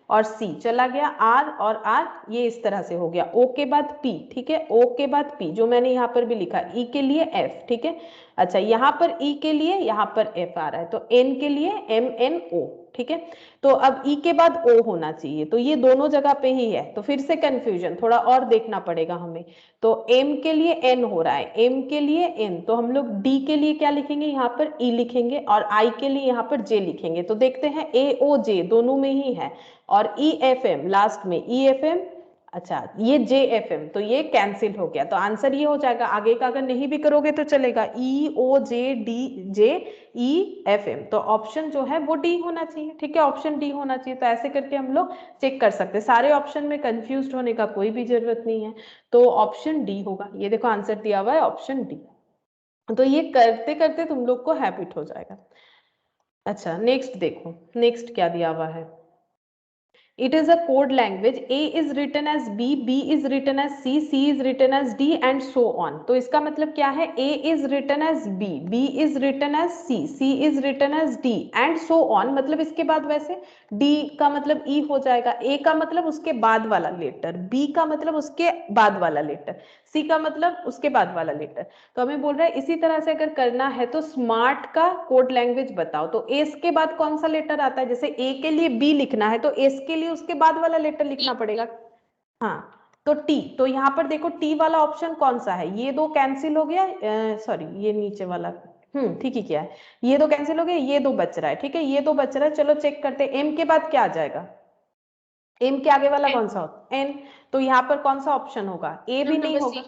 और C चला गया, R और R ये इस तरह से हो गया, O के बाद P, ठीक है, O के बाद P जो मैंने यहाँ पर भी लिखा, E के लिए F, ठीक है। अच्छा यहाँ पर E के लिए यहाँ पर F आ रहा है, तो N के लिए MNO, ठीक है। तो अब E के बाद O होना चाहिए, तो ये दोनों जगह पे ही है, तो फिर से कंफ्यूजन थोड़ा और देखना पड़ेगा हमें। तो M के लिए N हो रहा है, M के लिए N, तो हम लोग D के लिए क्या लिखेंगे, यहाँ पर E लिखेंगे, और I के लिए यहाँ पर J लिखेंगे। तो देखते हैं AOJ दोनों में ही है, और EFM लास्ट में EFM, अच्छा ये JFM, तो ये कैंसिल हो गया, तो आंसर ये हो जाएगा। आगे का अगर नहीं भी करोगे तो चलेगा, EOJDJEFM, तो ऑप्शन जो है वो डी होना चाहिए, ठीक है, ऑप्शन डी होना चाहिए। तो ऐसे करके हम लोग चेक कर सकते हैं, सारे ऑप्शन में कंफ्यूज होने का कोई भी जरूरत नहीं है, तो ऑप्शन डी होगा। ये देखो आंसर दिया हुआ है ऑप्शन डी, तो ये करते करते तुम लोग को हैबिट हो जाएगा। अच्छा नेक्स्ट देखो, नेक्स्ट क्या दिया हुआ है। It is a code language. A is written as B, B is written as C, C is written as D and so on. तो इसका मतलब क्या है, A is written as B, B is written as C, C is written as D and so on, मतलब इसके बाद वैसे D का मतलब E हो जाएगा, A का मतलब उसके बाद वाला लेटर, B का मतलब उसके बाद वाला लेटर, C का मतलब उसके बाद वाला लेटर। तो हमें बोल रहा है इसी तरह से अगर करना है तो स्मार्ट का कोड लैंग्वेज बताओ। तो एस के बाद कौन सा लेटर आता है, जैसे ए के लिए बी लिखना है तो एस के लिए उसके बाद वाला लेटर लिखना पड़ेगा। हाँ तो टी, तो यहाँ पर देखो टी वाला ऑप्शन कौन सा है, ये दो कैंसिल हो गया, सॉरी ये नीचे वाला, ठीक ही किया है, ये दो कैंसिल हो गए, ये दो बच रहा है, ठीक है, ये दो बच रहा है। चलो चेक करते हैं एम के बाद क्या आ जाएगा, एम के आगे वाला कौन सा होता है, एन, तो यहाँ पर कौन सा ऑप्शन होगा, ए भी नहीं होगा,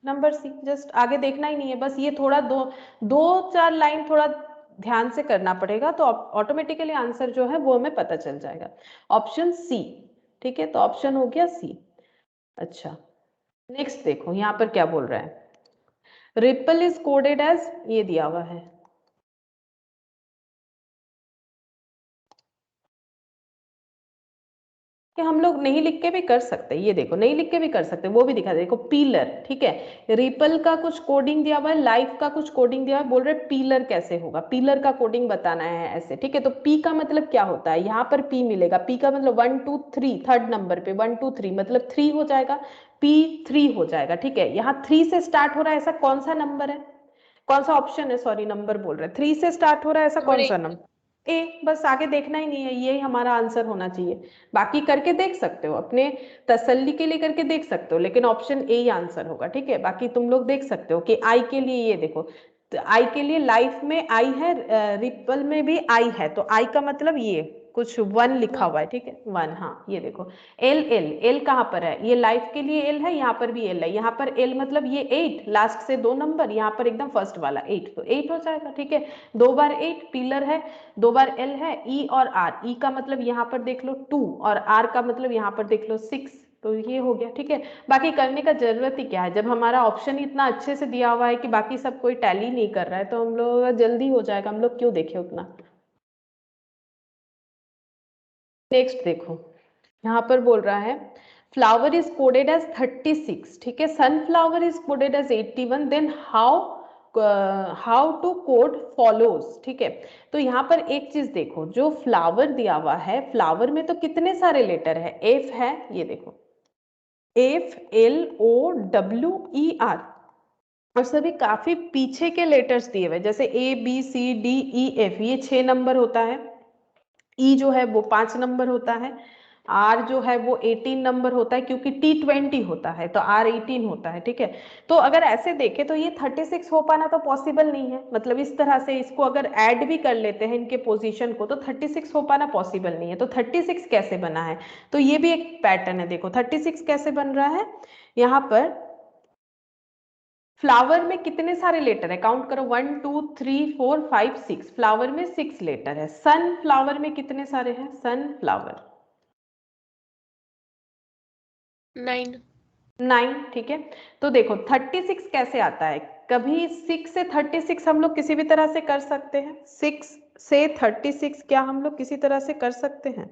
नंबर सी, जस्ट आगे देखना ही नहीं है, बस ये थोड़ा दो दो चार लाइन थोड़ा ध्यान से करना पड़ेगा, तो ऑटोमेटिकली आंसर जो है वो हमें पता चल जाएगा, ऑप्शन सी, ठीक है, तो ऑप्शन हो गया सी। अच्छा नेक्स्ट देखो यहाँ पर क्या बोल रहा है, रिपल इज कोडेड एज, ये दिया हुआ है, कि हम लोग नहीं लिख के भी कर सकते, ये देखो नहीं लिख के भी कर सकते, वो भी दिखा दे, देखो पीलर, ठीक है, रिपल का कुछ कोडिंग दिया हुआ है, लाइफ का कुछ कोडिंग दिया हुआ है, बोल रहे पीलर कैसे होगा, पीलर का कोडिंग बताना है ऐसे, ठीक है। तो पी का मतलब क्या होता है, यहाँ पर पी मिलेगा, पी का मतलब 1 2 3, थर्ड नंबर पे 1 2 3 मतलब 3 हो जाएगा, P3 हो जाएगा, ठीक है। यहाँ 3 से स्टार्ट हो रहा है, ऐसा कौन सा नंबर है, कौन सा ऑप्शन है, सॉरी नंबर बोल रहे हैं, 3 से स्टार्ट हो रहा है ऐसा कौन सा नंबर, ए, बस आगे देखना ही नहीं है, ये हमारा आंसर होना चाहिए। बाकी करके देख सकते हो, अपने तसल्ली के लिए करके देख सकते हो, लेकिन ऑप्शन ए ही आंसर होगा, ठीक है। बाकी तुम लोग देख सकते हो कि आई के लिए, ये देखो तो आई के लिए लाइफ में आई है, रिपल में भी आई है, तो आई का मतलब ये कुछ 1 लिखा हुआ है, ठीक है 1, हाँ ये देखो एल, एल, एल कहाँ पर है, ये लाइफ के लिए एल है, यहाँ पर भी एल है, यहाँ पर एल मतलब ये 8, लास्ट से 2 नंबर, यहाँ पर एकदम फर्स्ट वाला 8, तो 8 हो जाएगा, ठीक है। 2 बार 8 पिलर है, 2 बार एल है, ई और आर, ई का मतलब यहाँ पर देख लो 2 और आर का मतलब यहाँ पर देख लो 6, तो ये हो गया, ठीक है। बाकी करने का जरूरत ही क्या है, जब हमारा ऑप्शन इतना अच्छे से दिया हुआ है कि बाकी सब कोई टैली नहीं कर रहा है, तो हम लोग जल्दी हो जाएगा, हम लोग क्यों देखे उतना। नेक्स्ट देखो यहाँ पर बोल रहा है फ्लावर इज कोडेड एज 36, ठीक है, sunflower is coded as 81, then how to code follows, ठीक है। तो यहाँ पर एक चीज देखो, जो फ्लावर दिया हुआ है, फ्लावर में तो कितने सारे लेटर है, एफ है, ये देखो FLOWER, और सभी काफी पीछे के लेटर्स दिए हुए, जैसे ABCDEF ये 6 नंबर होता है, ई जो है वो 5 नंबर होता है, आर जो है वो 18 नंबर होता है, क्योंकि T20 होता है तो आर 18 होता है, ठीक है। तो अगर ऐसे देखें तो ये 36 हो पाना तो पॉसिबल नहीं है, मतलब इस तरह से इसको अगर ऐड भी कर लेते हैं इनके पोजीशन को तो 36 हो पाना पॉसिबल नहीं है। तो 36 कैसे बना है, तो ये भी एक पैटर्न है, देखो 36 कैसे बन रहा है, यहाँ पर फ्लावर में कितने सारे लेटर है, काउंट करो 1 2 3 4 5 6, फ्लावर में 6 लेटर है, सन फ्लावर में कितने सारे हैं, सन फ्लावर 9, ठीक है। तो देखो 36 कैसे आता है, कभी 6 से 36 हम लोग किसी भी तरह से कर सकते हैं, 6 से 36 क्या हम लोग किसी तरह से कर सकते हैं,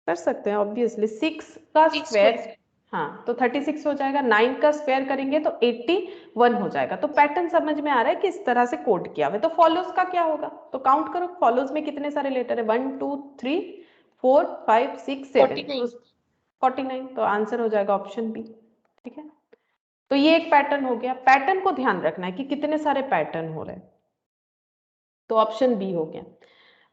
कर सकते हैं ऑब्वियसली, 6 का स्क्वायर, हाँ, तो 36 हो जाएगा, 9 का स्क्वायर करेंगे तो 81 हो जाएगा। तो पैटर्न समझ में आ रहा है कि इस तरह से कोड किया हुआ है। तो फॉलोज का क्या होगा, तो काउंट करो फॉलोज में कितने सारे लेटर है, 1 2 3 4 5 6 7 49 49, तो आंसर हो जाएगा ऑप्शन बी। ठीक है, तो ये एक पैटर्न हो गया। पैटर्न को ध्यान रखना है कि कितने सारे पैटर्न हो रहे हैं, तो ऑप्शन बी हो गया।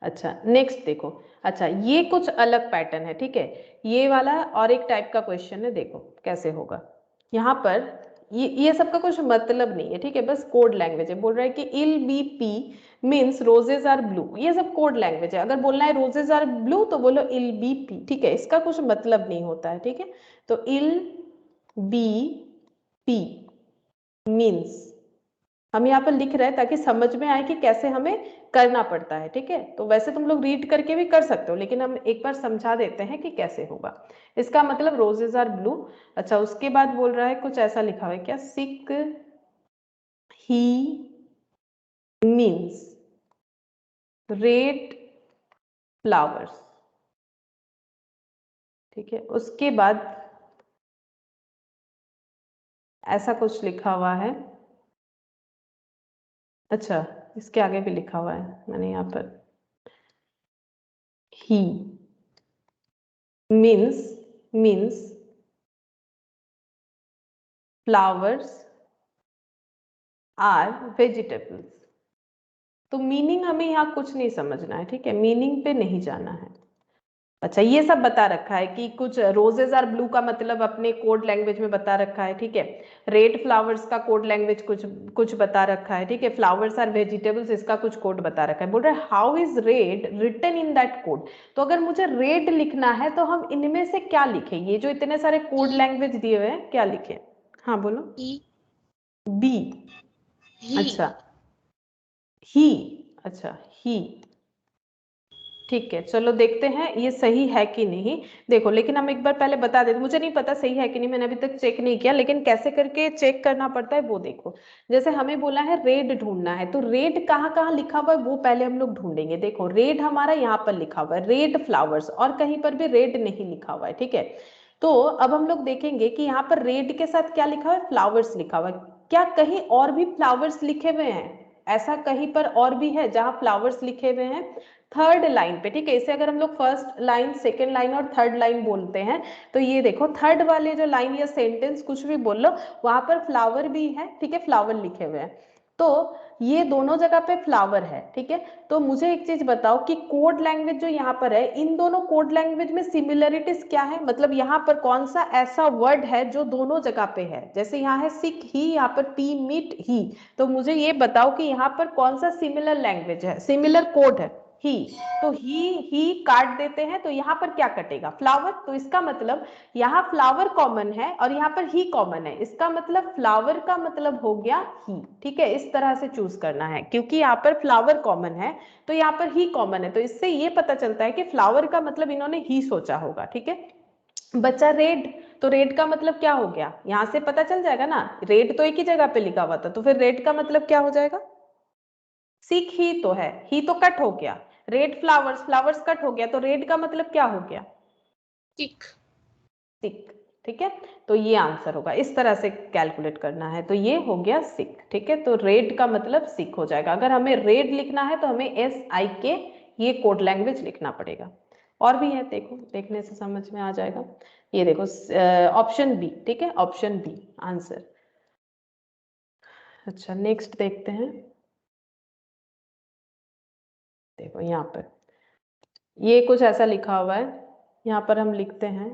अच्छा नेक्स्ट देखो, अच्छा ये कुछ अलग पैटर्न है, ठीक है, ये वाला और एक टाइप का क्वेश्चन है, देखो कैसे होगा। यहाँ पर ये सबका कुछ मतलब नहीं है, ठीक है, बस कोड लैंग्वेज है। बोल रहा है कि ill B P means roses are blue, ये सब कोड लैंग्वेज है। अगर बोलना है रोजेज आर ब्लू तो बोलो इल बी पी, ठीक है, इसका कुछ मतलब नहीं होता है, ठीक है। तो इल बी पी मीन्स हम यहाँ पर लिख रहे हैं ताकि समझ में आए कि कैसे हमें करना पड़ता है, ठीक है। तो वैसे तुम लोग रीड करके भी कर सकते हो, लेकिन हम एक बार समझा देते हैं कि कैसे होगा। इसका मतलब रोजेज आर ब्लू। अच्छा उसके बाद बोल रहा है कुछ ऐसा लिखा हुआ है क्या, सिक ही मीन्स रेड फ्लावर्स, ठीक है। उसके बाद ऐसा कुछ लिखा हुआ है, अच्छा इसके आगे भी लिखा हुआ है मैंने यहाँ पर, ही मीन्स फ्लावर्स आर वेजिटेबल्स। तो मीनिंग हमें यहाँ कुछ नहीं समझना है, ठीक है, मीनिंग पे नहीं जाना है। अच्छा ये सब बता रखा है कि कुछ रोजेज आर ब्लू का मतलब अपने कोड लैंग्वेज में बता रखा है, ठीक है। रेड फ्लावर्स का कोड लैंग्वेज कुछ कुछ बता रखा है, ठीक है। फ्लावर्स आर वेजिटेबल्स, इसका कुछ कोड बता रखा है। बोल रहा है how is red written in that code. तो अगर मुझे रेड लिखना है तो हम इनमें से क्या लिखें, ये जो इतने सारे कोड लैंग्वेज दिए हुए हैं क्या लिखें। हाँ बोलो। बी, अच्छा ही, अच्छा ही, ठीक है चलो देखते हैं ये सही है कि नहीं। देखो लेकिन हम एक बार पहले बता देते, मुझे नहीं पता सही है कि नहीं, मैंने अभी तक चेक नहीं किया, लेकिन कैसे करके चेक करना पड़ता है वो देखो। जैसे हमें बोला है रेड ढूंढना है, तो रेड कहाँ कहाँ लिखा हुआ है वो पहले हम लोग ढूंढेंगे। देखो रेड हमारा यहाँ पर लिखा हुआ है, रेड फ्लावर्स, और कहीं पर भी रेड नहीं लिखा हुआ है, ठीक है। तो अब हम लोग देखेंगे कि यहाँ पर रेड के साथ क्या लिखा हुआ है, फ्लावर्स लिखा हुआ है। क्या कहीं और भी फ्लावर्स लिखे हुए हैं, ऐसा कहीं पर और भी है जहां फ्लावर्स लिखे हुए हैं, थर्ड लाइन पे, ठीक है। इसे अगर हम लोग फर्स्ट लाइन, सेकेंड लाइन और थर्ड लाइन बोलते हैं, तो ये देखो थर्ड वाले जो लाइन या सेंटेंस कुछ भी बोल लो, वहां पर फ्लावर भी है, ठीक है, फ्लावर लिखे हुए हैं। तो ये दोनों जगह पे फ्लावर है, ठीक है। तो मुझे एक चीज बताओ कि कोड लैंग्वेज जो यहाँ पर है, इन दोनों कोड लैंग्वेज में सिमिलरिटीज क्या है, मतलब यहाँ पर कौन सा ऐसा वर्ड है जो दोनों जगह पे है। जैसे यहाँ है सिक ही, यहाँ पर पी मीट ही, तो मुझे ये बताओ कि यहाँ पर कौन सा सिमिलर लैंग्वेज है, सिमिलर कोड है, ही। तो ही काट देते हैं तो यहाँ पर क्या कटेगा, फ्लावर। तो इसका मतलब यहाँ फ्लावर कॉमन है और यहाँ पर ही कॉमन है, इसका मतलब फ्लावर का मतलब हो गया ही, ठीक है। इस तरह से चूज करना है, क्योंकि यहाँ पर फ्लावर कॉमन है तो यहाँ पर ही कॉमन है, तो इससे ये पता चलता है कि फ्लावर का मतलब इन्होंने ही सोचा होगा, ठीक है। बच्चा रेड, तो रेड का मतलब क्या हो गया, यहां से पता चल जाएगा ना, रेड तो एक ही जगह पे लिखा हुआ था, तो फिर रेड का मतलब क्या हो जाएगा, सिक ही तो है, ही तो कट हो गया, रेड फ्लावर्स, फ्लावर्स कट हो गया, तो रेड का मतलब क्या हो गया, सिक सिक, ठीक है। तो ये आंसर होगा, इस तरह से कैलकुलेट करना है, तो ये हो गया सिक, ठीक है। तो रेड का मतलब सिक हो जाएगा। अगर हमें रेड लिखना है तो हमें SIK ये कोड लैंग्वेज लिखना पड़ेगा। और भी है, देखो देखने से समझ में आ जाएगा। ये देखो ऑप्शन बी, ठीक है, ऑप्शन बी आंसर। अच्छा नेक्स्ट देखते हैं, देखो यहाँ पर ये कुछ ऐसा लिखा हुआ है, यहाँ पर हम लिखते हैं,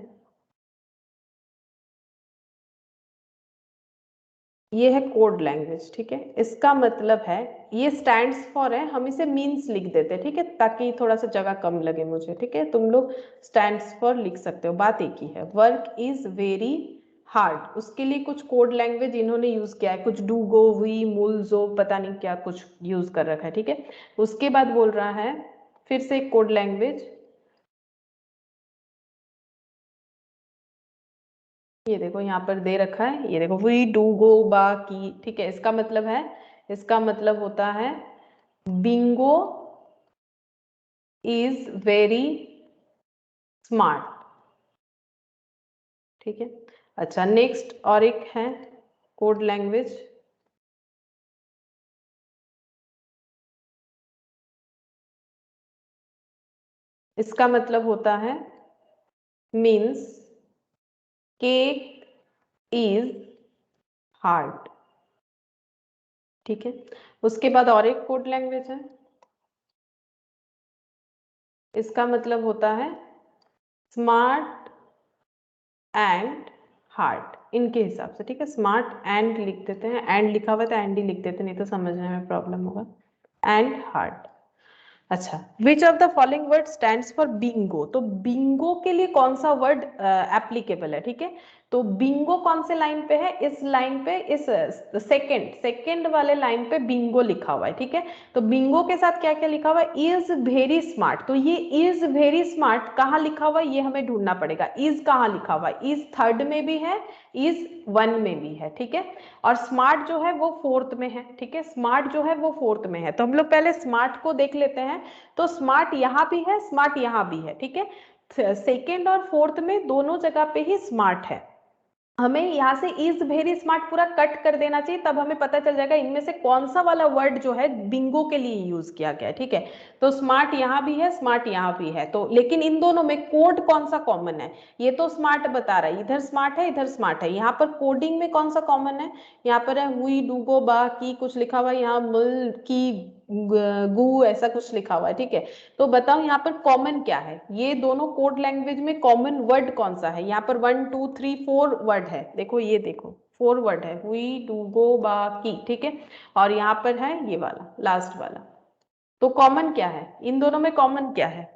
ये है कोड लैंग्वेज, ठीक है। इसका मतलब है, ये स्टैंड्स फॉर है, हम इसे मीन्स लिख देते हैं, ठीक है, ताकि थोड़ा सा जगह कम लगे मुझे, ठीक है। तुम लोग स्टैंड्स फॉर लिख सकते हो, बात एक ही है। वर्क इज वेरी हार्ड, उसके लिए कुछ कोड लैंग्वेज इन्होंने यूज किया है, कुछ डूगो वी मूलजो पता नहीं क्या कुछ यूज कर रखा है, ठीक है। उसके बाद बोल रहा है फिर से एक कोड लैंग्वेज, ये देखो यहाँ पर दे रखा है, ये देखो वी डू गो बा की, ठीक है। इसका मतलब है, इसका मतलब होता है बिंगो इज वेरी स्मार्ट, ठीक है। अच्छा, नेक्स्ट और एक है कोड लैंग्वेज, इसका मतलब होता है मीन्स केक इज हार्ड। ठीक है, उसके बाद और एक कोड लैंग्वेज है, इसका मतलब होता है स्मार्ट एंड हार्ड, इनके हिसाब से। ठीक है, स्मार्ट एंड लिख देते हैं, एंड लिखा हुआ था एंड ही लिख देते, नहीं तो समझने में प्रॉब्लम होगा। And hard. अच्छा, which of the following word stands for bingo, तो बिंगो के लिए कौन सा वर्ड एप्लीकेबल है? ठीक है, तो बिंगो कौन से लाइन पे है? इस लाइन पे, इस सेकंड वाले लाइन पे बिंगो लिखा हुआ है। ठीक है, तो बिंगो के साथ क्या क्या लिखा हुआ है? इज वेरी स्मार्ट, तो ये इज वेरी स्मार्ट कहाँ लिखा हुआ है ये हमें ढूंढना पड़ेगा। इज कहाँ लिखा हुआ है? इज थर्ड में भी है, इज वन में भी है। ठीक है, और स्मार्ट जो है वो फोर्थ में है। ठीक है, स्मार्ट जो है वो फोर्थ में है, तो हम लोग पहले स्मार्ट को देख लेते हैं। तो स्मार्ट यहाँ भी है, स्मार्ट यहाँ भी है। ठीक है, सेकेंड और फोर्थ में दोनों जगह पे ही स्मार्ट है। हमें यहाँ से इज वेरी स्मार्ट पूरा कट कर देना चाहिए, तब हमें पता चल जाएगा इनमें से कौन सा वाला वर्ड जो है बिंगो के लिए यूज किया गया है। ठीक है, तो स्मार्ट यहाँ भी है, स्मार्ट यहाँ भी है, तो लेकिन इन दोनों में कोड कौन सा कॉमन है? ये तो स्मार्ट बता रहा है, इधर स्मार्ट है इधर स्मार्ट है, यहाँ पर कोडिंग में कौन सा कॉमन है? यहाँ पर है हुई डूगो बा की कुछ लिखा हुआ है, यहाँ मुल की गु ऐसा कुछ लिखा हुआ है। ठीक है, तो बताओ यहाँ पर कॉमन क्या है? ये दोनों कोड लैंग्वेज में कॉमन वर्ड कौन सा है? यहाँ पर 1 2 3 4 वर्ड है, देखो ये देखो 4 वर्ड है, हुई डू गो बा की। ठीक है, और यहाँ पर है ये वाला लास्ट वाला, तो कॉमन क्या है इन दोनों में? कॉमन क्या है?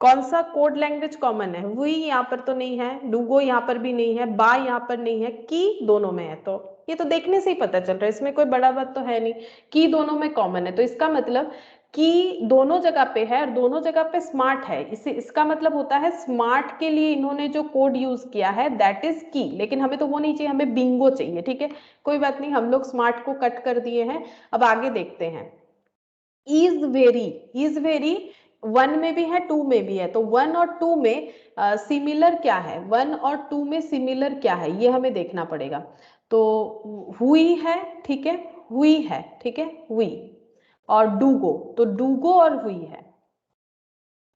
कौन सा कोड लैंग्वेज कॉमन है? हुई यहाँ पर तो नहीं है, डूगो यहाँ पर भी नहीं है, बा यहाँ पर नहीं है, की दोनों में है, तो ये तो देखने से ही पता चल रहा है, इसमें कोई बड़ा बात तो है नहीं। की दोनों में कॉमन है, तो इसका मतलब की दोनों जगह पे है और दोनों जगह पे स्मार्ट है, इसे इसका मतलब होता है स्मार्ट के लिए इन्होंने जो कोड यूज किया है दैट इज की। लेकिन हमें तो वो नहीं चाहिए, हमें बिंगो चाहिए। ठीक है, कोई बात नहीं, हम लोग स्मार्ट को कट कर दिए हैं। अब आगे देखते हैं, is very, is very one में भी है टू में भी है, तो वन और टू में सिमिलर क्या है? वन और टू में सिमिलर क्या है ये हमें देखना पड़ेगा। तो हुई है, ठीक है, हुई है, ठीक है, हुई और डूगो, तो डूगो और हुई है,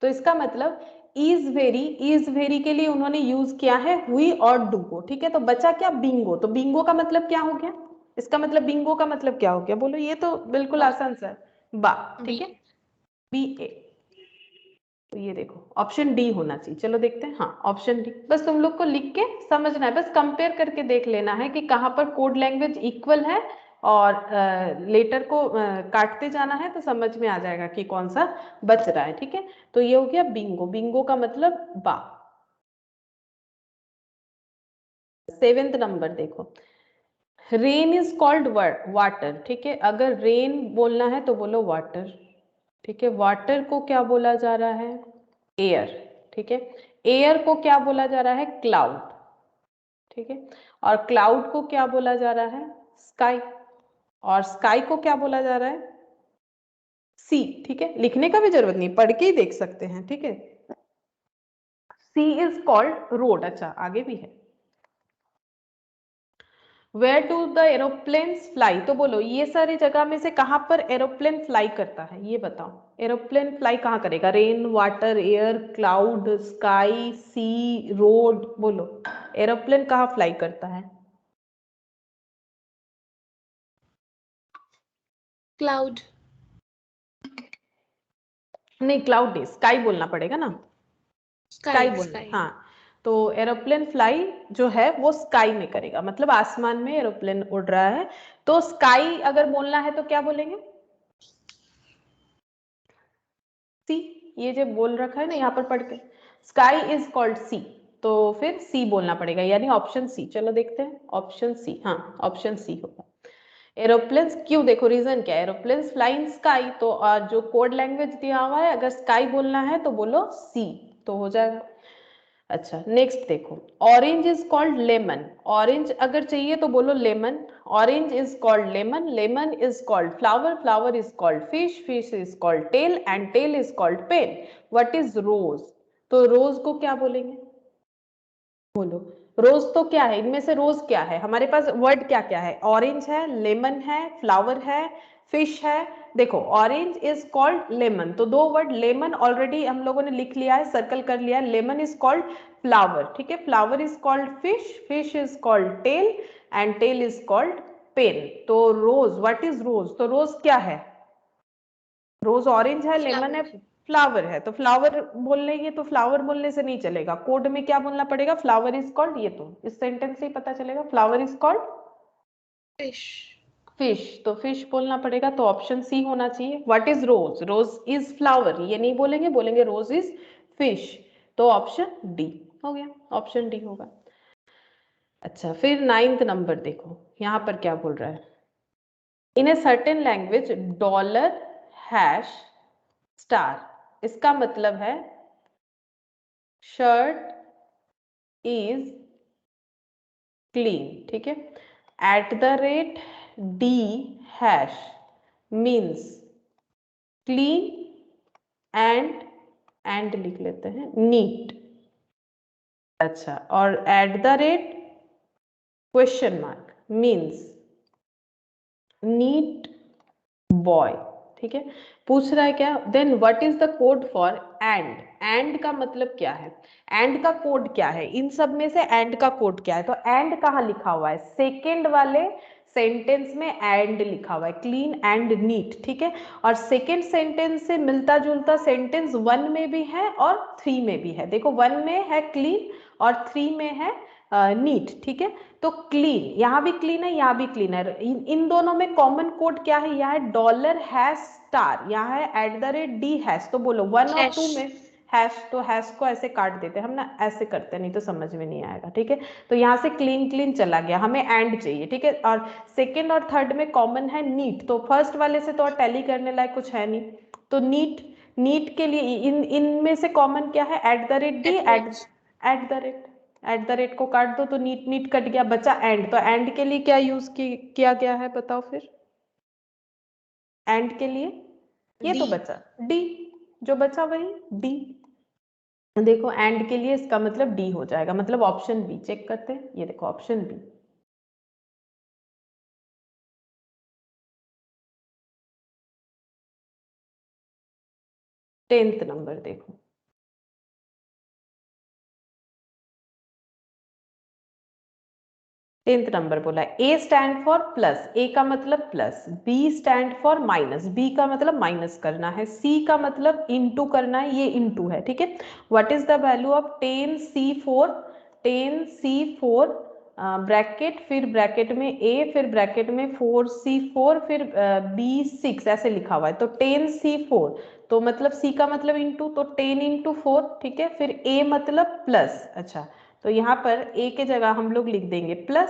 तो इसका मतलब इज वेरी के लिए उन्होंने यूज किया है हुई और डूगो। ठीक है, तो बचा क्या? बिंगो, तो बिंगो का मतलब क्या हो गया? इसका मतलब बिंगो का मतलब क्या हो गया बोलो? ये तो बिल्कुल बा आसान सा है, बा। ठीक बी है, बी ए, तो ये देखो ऑप्शन डी होना चाहिए। चलो देखते हैं, हाँ ऑप्शन डी, बस तुम लोग को लिख के समझना है, बस कंपेयर करके देख लेना है कि कहाँ पर कोड लैंग्वेज इक्वल है, और लेटर को काटते जाना है तो समझ में आ जाएगा कि कौन सा बच रहा है। ठीक है, तो ये हो गया बिंगो, बिंगो का मतलब बा। 7th नंबर देखो, रेन इज कॉल्ड वाटर। ठीक है, अगर रेन बोलना है तो बोलो वाटर। ठीक है, वाटर को क्या बोला जा रहा है? एयर। ठीक है, एयर को क्या बोला जा रहा है? क्लाउड। ठीक है, और क्लाउड को क्या बोला जा रहा है? स्काई, और स्काई को क्या बोला जा रहा है? सी। ठीक है, लिखने का भी जरूरत नहीं, पढ़ के ही देख सकते हैं। ठीक है, सी इज कॉल्ड रोड। अच्छा, आगे भी है, where to the aeroplanes fly, तो बोलो ये सारी जगह में से कहां पर एरोप्लेन फ्लाई करता है ये बताओ? एरोप्लेन फ्लाई कहाँ करेगा? Rain, water, air, cloud, sky, sea, road, बोलो एरोप्लेन कहाँ फ्लाई करता है? क्लाउड नहीं, क्लाउड नहीं, स्काई बोलना पड़ेगा ना, स्काई स्काई बोलना, स्काई हाँ। तो एरोप्लेन फ्लाई जो है वो स्काई में करेगा, मतलब आसमान में एरोप्लेन उड़ रहा है, तो स्काई अगर बोलना है तो क्या बोलेंगे? सी, ये जो बोल रखा है ना यहाँ पर पढ़ के, स्काई इज कॉल्ड सी, तो फिर सी बोलना पड़ेगा, यानी ऑप्शन सी। चलो देखते हैं, ऑप्शन सी, हाँ ऑप्शन सी होगा। एरोप्लेन्स क्यों, देखो रीजन क्या है, एरोप्लेन्स फ्लाई इन स्काई, तो जो कोड लैंग्वेज दिया हुआ है अगर स्काई बोलना है तो बोलो सी, तो हो जाएगा। अच्छा, नेक्स्ट देखो, orange is called lemon, orange अगर चाहिए तो बोलो lemon, orange is called lemon, lemon is called flower, flower is called fish, fish is called tail and tail is called pen. What is rose, तो rose को क्या बोलेंगे बोलो? रोज तो क्या है, इनमें से रोज क्या है, हमारे पास वर्ड क्या क्या है, ऑरेंज है, लेमन है, फ्लावर है, फिश है। देखो ऑरेंज इज कॉल्ड लेमन, तो दो वर्ड, लेमन ऑलरेडी हम लोगों ने लिख लिया है, सर्कल कर लिया है, लेमन इज कॉल्ड फ्लावर, ठीक है, flower is called fish, fish is called tail and tail is called pen. तो रोज, व्हाट इज रोज, तो रोज क्या है, रोज ऑरेंज है, लेमन है, फ्लावर। फ्लावर है, तो फ्लावर बोल लेंगे, तो फ्लावर बोलने से नहीं चलेगा, कोड में क्या बोलना पड़ेगा, फ्लावर इज कॉल्ड, ये तो इस सेंटेंस से ही पता चलेगा, flower is called fish. Fish, तो फिश बोलना पड़ेगा, तो ऑप्शन सी होना चाहिए। What is rose, rose is flower, ये नहीं बोलेंगे, बोलेंगे रोज इज फिश, तो ऑप्शन डी हो गया, ऑप्शन डी होगा। अच्छा फिर 9th नंबर देखो, यहां पर क्या बोल रहा है, in a certain language dollar hash star, इसका मतलब है शर्ट इज क्लीन, ठीक है, at the rate D hash means clean and लिख लेते हैं नीट। अच्छा, और at the rate question mark means neat boy, ठीक है। पूछ रहा है क्या, then what is the code for and, and का मतलब क्या है, एंड का कोड क्या है, इन सब में से एंड का कोड क्या है, तो एंड कहाँ लिखा हुआ है, सेकेंड वाले सेंटेंस में एंड लिखा हुआ है, क्लीन एंड नीट, ठीक है। और सेकेंड सेंटेंस से मिलता जुलता सेंटेंस 1 में भी है और 3 में भी है, देखो 1 में है क्लीन और 3 में है नीट, ठीक है। तो क्लीन, यहाँ भी क्लीन है, यहाँ भी क्लीन है, इन दोनों में कॉमन कोड क्या है, यहाँ है डॉलर हैश स्टार, यहाँ है at the rate D hash, तो बोलो 1 और 2 में हैश, तो हैश को ऐसे काट देते हैं हम ना, ऐसे करते नहीं तो समझ में नहीं आएगा, ठीक है। तो यहाँ से क्लीन क्लीन चला गया, हमें एंड चाहिए, ठीक है। और सेकेंड और थर्ड में कॉमन है नीट, तो फर्स्ट वाले से तो और टैली करने लायक कुछ है नहीं, तो नीट, नीट के लिए इनमें से कॉमन क्या है, at the rate D, eight the rate को काट दो तो नीट नीट कट गया, बचा एंड, तो एंड के लिए क्या यूज किया गया है बताओ फिर, एंड के लिए ये डी। तो बचा डी, जो बचा वही डी, देखो एंड के लिए इसका मतलब डी हो जाएगा, मतलब ऑप्शन बी, चेक करते हैं, ये देखो ऑप्शन बी। 10th नंबर देखो, 10th नंबर बोला है A stand for plus, A का मतलब plus, B stand for minus, B का मतलब माइनस करना है, सी का मतलब इनटू करना है, ये इनटू है, ठीक है। What is the value of 10C4, 10C4 bracket, फिर ब्रैकेट में ए, फिर ब्रैकेट में 4C4, फिर B6 ऐसे लिखा हुआ है, तो 10C4, तो मतलब सी का मतलब इनटू, तो 10 इंटू 4, ठीक है, फिर ए मतलब प्लस, अच्छा तो यहाँ पर ए के जगह हम लोग लिख देंगे प्लस,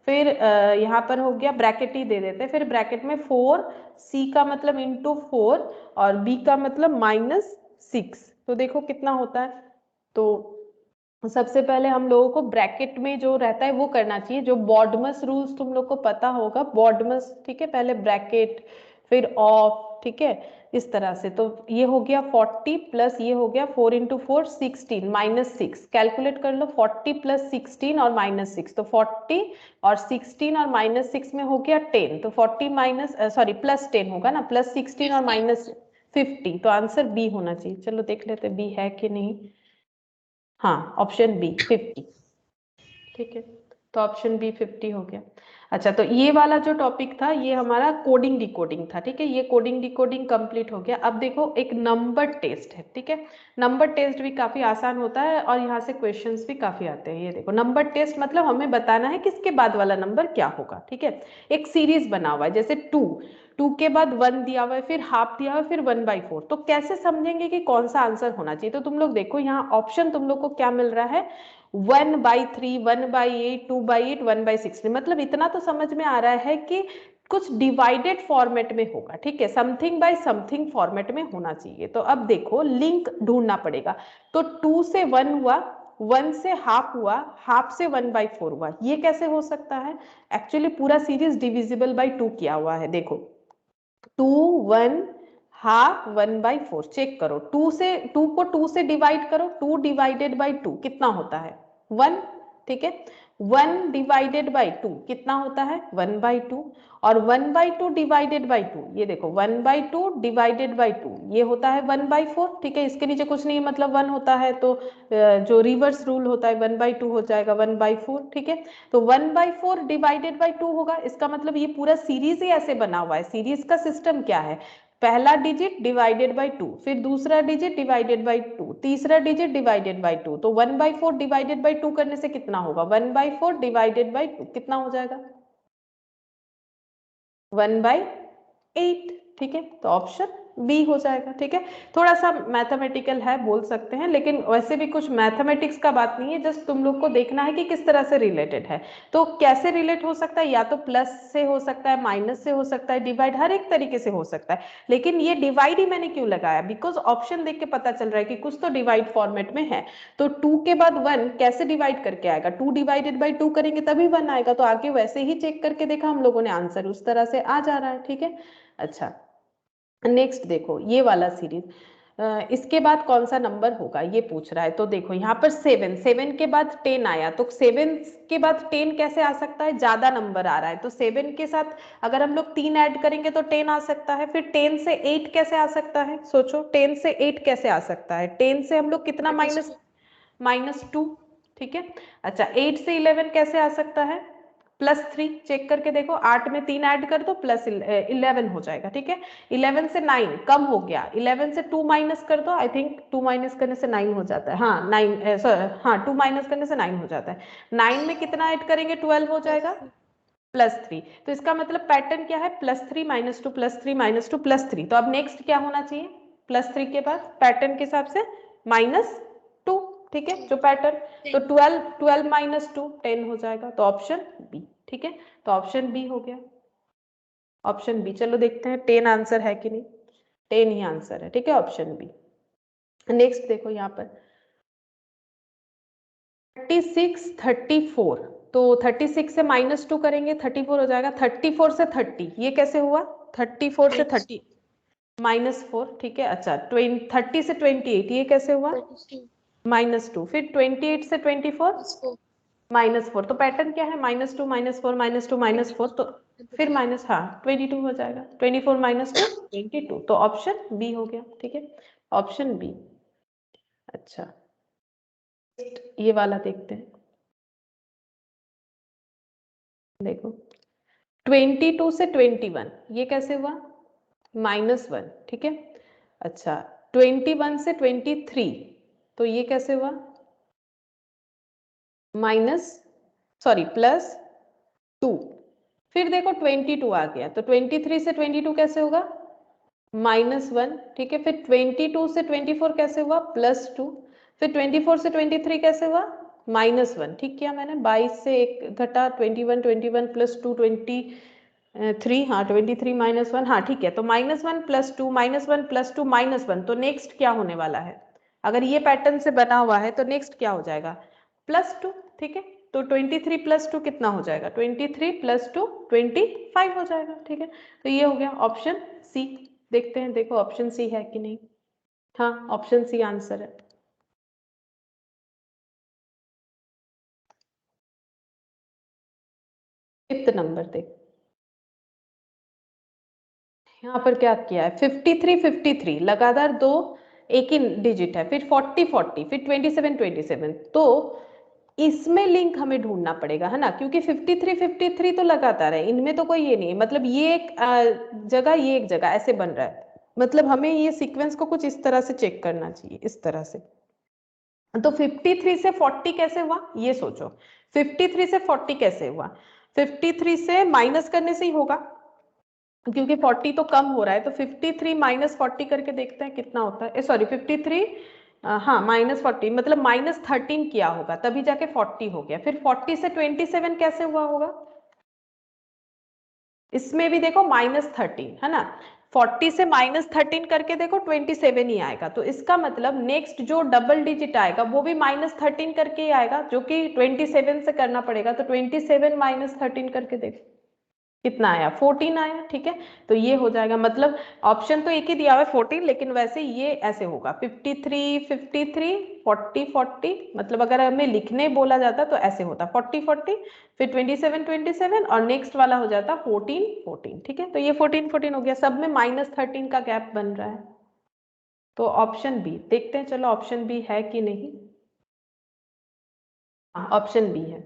फिर यहाँ पर हो गया ब्रैकेट ही दे देते हैं, फिर ब्रैकेट में 4, सी का मतलब इंटू 4 और बी का मतलब -6, तो देखो कितना होता है। तो सबसे पहले हम लोगों को ब्रैकेट में जो रहता है वो करना चाहिए, जो बॉडमस रूल्स तुम लोग को पता होगा, बॉडमस, ठीक है, पहले ब्रैकेट फिर ऑफ, ठीक है, इस तरह से। तो ये हो गया 40 प्लस ये हो गया 4 इंटू 4 16 -6, कैलकुलेट कर लो 40 प्लस 16 और -6, तो 40 और 16 और -6 में हो गया 10, तो 40 माइनस सॉरी प्लस 10 होगा ना, प्लस 16 और -50, तो आंसर बी होना चाहिए। चलो देख लेते बी है कि नहीं, हाँ ऑप्शन बी 50, ठीक है, तो ऑप्शन बी 50 हो गया। अच्छा तो ये वाला जो टॉपिक था ये हमारा कोडिंग डिकोडिंग था, ठीक है, ये कोडिंग डिकोडिंग कंप्लीट हो गया। अब देखो एक नंबर टेस्ट है, ठीक है, नंबर टेस्ट भी काफी आसान होता है और यहाँ से क्वेश्चंस भी काफी आते हैं। ये देखो नंबर टेस्ट मतलब हमें बताना है किसके बाद वाला नंबर क्या होगा, ठीक है। एक सीरीज बना हुआ है, जैसे 2 के बाद 1 दिया हुआ है, फिर हाफ दिया हुआ है, फिर 1/4, तो कैसे समझेंगे कि कौन सा आंसर होना चाहिए, तो तुम लोग देखो यहाँ ऑप्शन तुम लोग को क्या मिल रहा है, 1/3, 1/8, 2/8, 1/16, मतलब इतना तो समझ में आ रहा है कि कुछ डिवाइडेड फॉर्मेट में होगा, ठीक है, समथिंग बाय समथिंग फॉर्मेट में होना चाहिए। तो अब देखो लिंक ढूंढना पड़ेगा, तो 2 से 1 हुआ, 1 से हाफ हुआ, हाफ से 1/4 हुआ, ये कैसे हो सकता है, एक्चुअली पूरा सीरीज डिविजिबल बाय 2 किया हुआ है, देखो 2 1 हाफ 1/4, चेक करो 2 को 2 से डिवाइड करो, 2 डिवाइडेड बाई 2 कितना होता है 1, ठीक है। 1 डिवाइडेड बाई 2 कितना होता है 1/2, और 1/2 डिवाइडेड बाई 2, ये देखो 1/2 डिवाइडेड बाई 2 ये होता है 1/4, ठीक है। इसके नीचे कुछ नहीं है, मतलब 1 होता है तो जो रिवर्स रूल होता है 1/2 हो जाएगा 1/4, ठीक है। तो 1/4 डिवाइडेड बाई 2 होगा, इसका मतलब ये पूरा सीरीज ही ऐसे बना हुआ है। सीरीज का सिस्टम क्या है, पहला डिजिट डिवाइडेड बाई 2, फिर दूसरा डिजिट डिवाइडेड बाई 2, तीसरा डिजिट डिवाइडेड बाई 2। तो 1/4 डिवाइडेड बाई 2 करने से कितना होगा 1/4 डिवाइडेड बाई 2 कितना हो जाएगा 1/8, ठीक है। तो ऑप्शन बी हो जाएगा, ठीक है। थोड़ा सा मैथमेटिकल है बोल सकते हैं, लेकिन वैसे भी कुछ मैथमेटिक्स का बात नहीं है, जस्ट तुम लोग को देखना है कि किस तरह से रिलेटेड है। तो कैसे रिलेट हो सकता है, या तो प्लस से हो सकता है, माइनस से हो सकता है, डिवाइड हर एक तरीके से हो सकता है। लेकिन ये डिवाइड ही मैंने क्यों लगाया, बिकॉज ऑप्शन देख के पता चल रहा है कि कुछ तो डिवाइड फॉर्मेट में है। तो 2 के बाद 1 कैसे डिवाइड करके आएगा, 2 डिवाइडेड बाई 2 करेंगे तभी 1 आएगा। तो आगे वैसे ही चेक करके देखा हम लोगों ने, आंसर उस तरह से आ जा रहा है, ठीक है। अच्छा, नेक्स्ट देखो ये वाला सीरीज, इसके बाद कौन सा नंबर होगा ये पूछ रहा है। तो देखो यहाँ पर 7 के बाद 10 आया, तो 7 के बाद 10 कैसे आ सकता है, ज्यादा नंबर आ रहा है, तो 7 के साथ अगर हम लोग 3 ऐड करेंगे तो 10 आ सकता है। फिर 10 से 8 कैसे आ सकता है, सोचो 10 से 8 कैसे आ सकता है, 10 से हम लोग कितना -2, ठीक है। अच्छा, 8 से 11 कैसे आ सकता है +3, चेक करके देखो, 8 में 3 ऐड कर दो +11 हो जाएगा, ठीक है। 11 से 9 कम हो गया, 11 से 2 माइनस कर दो, आई थिंक 2 माइनस करने से 9 हो जाता है, हाँ 9 हाँ 2 माइनस करने से 9 हो जाता है। 9 में कितना ऐड करेंगे 12 हो जाएगा +3। तो इसका मतलब पैटर्न क्या है, +3 -2 +3 -2 +3। तो अब नेक्स्ट क्या होना चाहिए, +3 के बाद पैटर्न के हिसाब से -2, ठीक है जो पैटर्न। तो 12 -2 10 हो जाएगा, तो ऑप्शन बी, ठीक है। तो ऑप्शन बी हो गया, ऑप्शन बी। चलो देखते हैं 10 आंसर है कि नहीं, 10 ही आंसर है, ठीक है, ऑप्शन बी। नेक्स्ट देखो यहाँ पर 36 34, तो 36 से -2 करेंगे 34 हो जाएगा, 34 से 30 ये कैसे हुआ, 34 से 30 -4, ठीक है। अच्छा 30 से 28 ये कैसे हुआ -2, फिर 28 से 24 -4, तो पैटर्न क्या है -2 -4 -2 -4, तो फिर माइनस, हाँ 22 हो जाएगा, 24 -2 22, तो ऑप्शन बी हो गया, ठीक है, ऑप्शन बी। अच्छा, ये वाला देखते हैं, देखो 22 से 21 ये कैसे हुआ -1, ठीक है। अच्छा 21 से 23 तो ये कैसे हुआ +2। फिर देखो 22 आ गया, तो 23 से 22 कैसे होगा -1, ठीक है। फिर 22 से 24 कैसे हुआ +2, फिर 24 से 23 कैसे हुआ -1, ठीक किया मैंने, 22 से 1 घटा 21 21 +2 23, हाँ 23 -1, हाँ ठीक है। तो -1 +2 -1 +2 -1, तो नेक्स्ट क्या होने वाला है, अगर ये पैटर्न से बना हुआ है तो नेक्स्ट क्या हो जाएगा +2, ठीक है। तो 23 +2 कितना हो जाएगा 23 +2 25 हो जाएगा, ठीक है। तो ये हो गया ऑप्शन सी। देखते हैं, देखो ऑप्शन सी है कि नहीं, हाँ ऑप्शन सी आंसर है। फिफ्थ नंबर देख, यहाँ पर क्या किया है 53 53 लगातार दो एक ही डिजिट है, फिर 40 40 फिर 27 27, तो इसमें लिंक हमें ढूंढना पड़ेगा, है ना, क्योंकि 53 53 तो लगातार है, इनमें तो कोई ये नहीं है, मतलब ये एक जगह ये एक जगह ऐसे बन रहा है, मतलब हमें ये सीक्वेंस को कुछ इस तरह से चेक करना चाहिए, इस तरह से। तो 53 से 40 कैसे हुआ ये सोचो, 53 से 40 कैसे हुआ, 53 से माइनस करने से ही होगा, क्योंकि 40 तो कम हो रहा है, तो 53 -40 करके देखते हैं कितना होता है, सॉरी 53 हाँ -40 मतलब -13 किया होगा तभी जाके 40 हो गया। फिर 40 से 27 कैसे हुआ होगा, इसमें भी देखो -13 है ना, 40 से -13 करके देखो 27 ही आएगा, तो इसका मतलब नेक्स्ट जो डबल डिजिट आएगा वो भी -13 करके ही आएगा, जो कि 27 से करना पड़ेगा, तो 27 -13 करके देखो कितना आया 14 आया, ठीक है। तो ये हो जाएगा, मतलब ऑप्शन तो एक ही दिया हुआ है 14, लेकिन वैसे ये ऐसे होगा 53 53 40 40, मतलब अगर हमें लिखने बोला जाता तो ऐसे होता 40 40, फिर 27 27 और नेक्स्ट वाला हो जाता 14 14, ठीक है। तो ये 14 14 हो गया, सब में -13 का गैप बन रहा है। तो ऑप्शन बी देखते हैं, चलो ऑप्शन बी है कि नहीं। ऑप्शन बी है।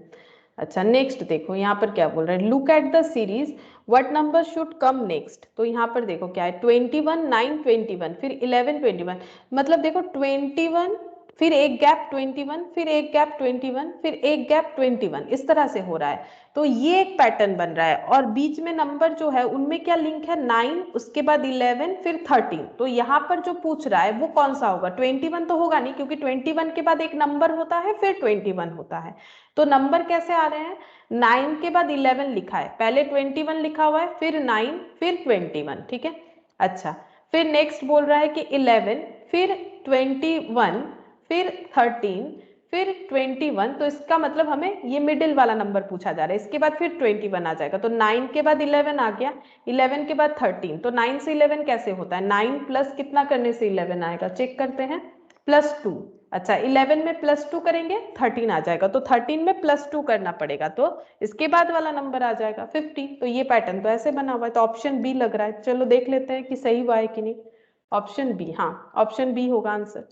अच्छा नेक्स्ट देखो यहाँ पर क्या बोल रहा है, look at the series what number should come next. तो यहाँ पर देखो क्या है 21 9 21 फिर 11 21, मतलब देखो 21 फिर एक गैप 21 फिर एक गैप 21 फिर एक गैप 21, इस तरह से हो रहा है। तो ये एक पैटर्न बन रहा है, और बीच में नंबर जो है उनमें क्या लिंक है 9, उसके बाद 11 फिर 13। तो यहाँ पर जो पूछ रहा है वो कौन सा होगा, 21 तो होगा नहीं, क्योंकि 21 के बाद एक नंबर होता है फिर 21 होता है। तो नंबर कैसे आ रहे हैं, 9 के बाद 11 लिखा है, पहले 21 लिखा हुआ है, फिर 9 फिर 21, ठीक है। अच्छा फिर नेक्स्ट बोल रहा है कि 11 फिर 21 फिर 13 फिर 21, तो इसका मतलब हमें ये मिडिल वाला नंबर पूछा जा रहा है, इसके बाद फिर 21 आ जाएगा। तो 9 के बाद 11 आ गया, 11 के बाद 13, तो 9 से 11 कैसे होता है, 9 प्लस कितना करने से 11 आएगा, चेक करते हैं, +2। अच्छा 11 में +2 करेंगे 13 आ जाएगा, तो 13 में +2 करना पड़ेगा, तो इसके बाद वाला नंबर आ जाएगा 50। तो ये पैटर्न तो ऐसे बना हुआ है, तो ऑप्शन बी लग रहा है। चलो देख लेते हैं कि सही हुआ है कि नहीं। ऑप्शन बी, हाँ ऑप्शन बी होगा आंसर।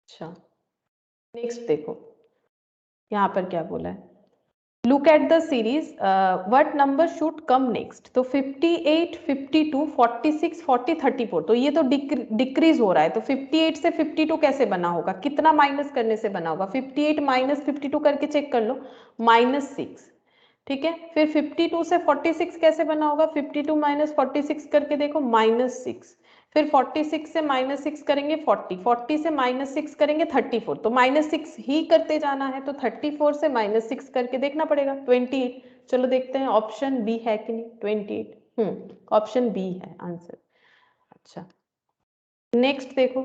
अच्छा नेक्स्ट देखो यहाँ पर क्या बोला है, look at the series what number should come next. तो 58 52 46 40 34, तो ये तो डिक्रीज हो रहा है, तो 58 से 52 कैसे बना होगा, कितना माइनस करने से बना होगा, 58 - 52 करके चेक कर लो, -6, ठीक है। फिर 52 से 46 कैसे बना होगा, 52 - 46 करके देखो -6, फिर 46 से -6 करेंगे 40, 40 से -6 करेंगे 34, तो -6 ही करते जाना है, तो 34 से -6 करके देखना पड़ेगा 28। चलो देखते हैं ऑप्शन बी है कि नहीं, 28, ऑप्शन बी है आंसर। अच्छा नेक्स्ट देखो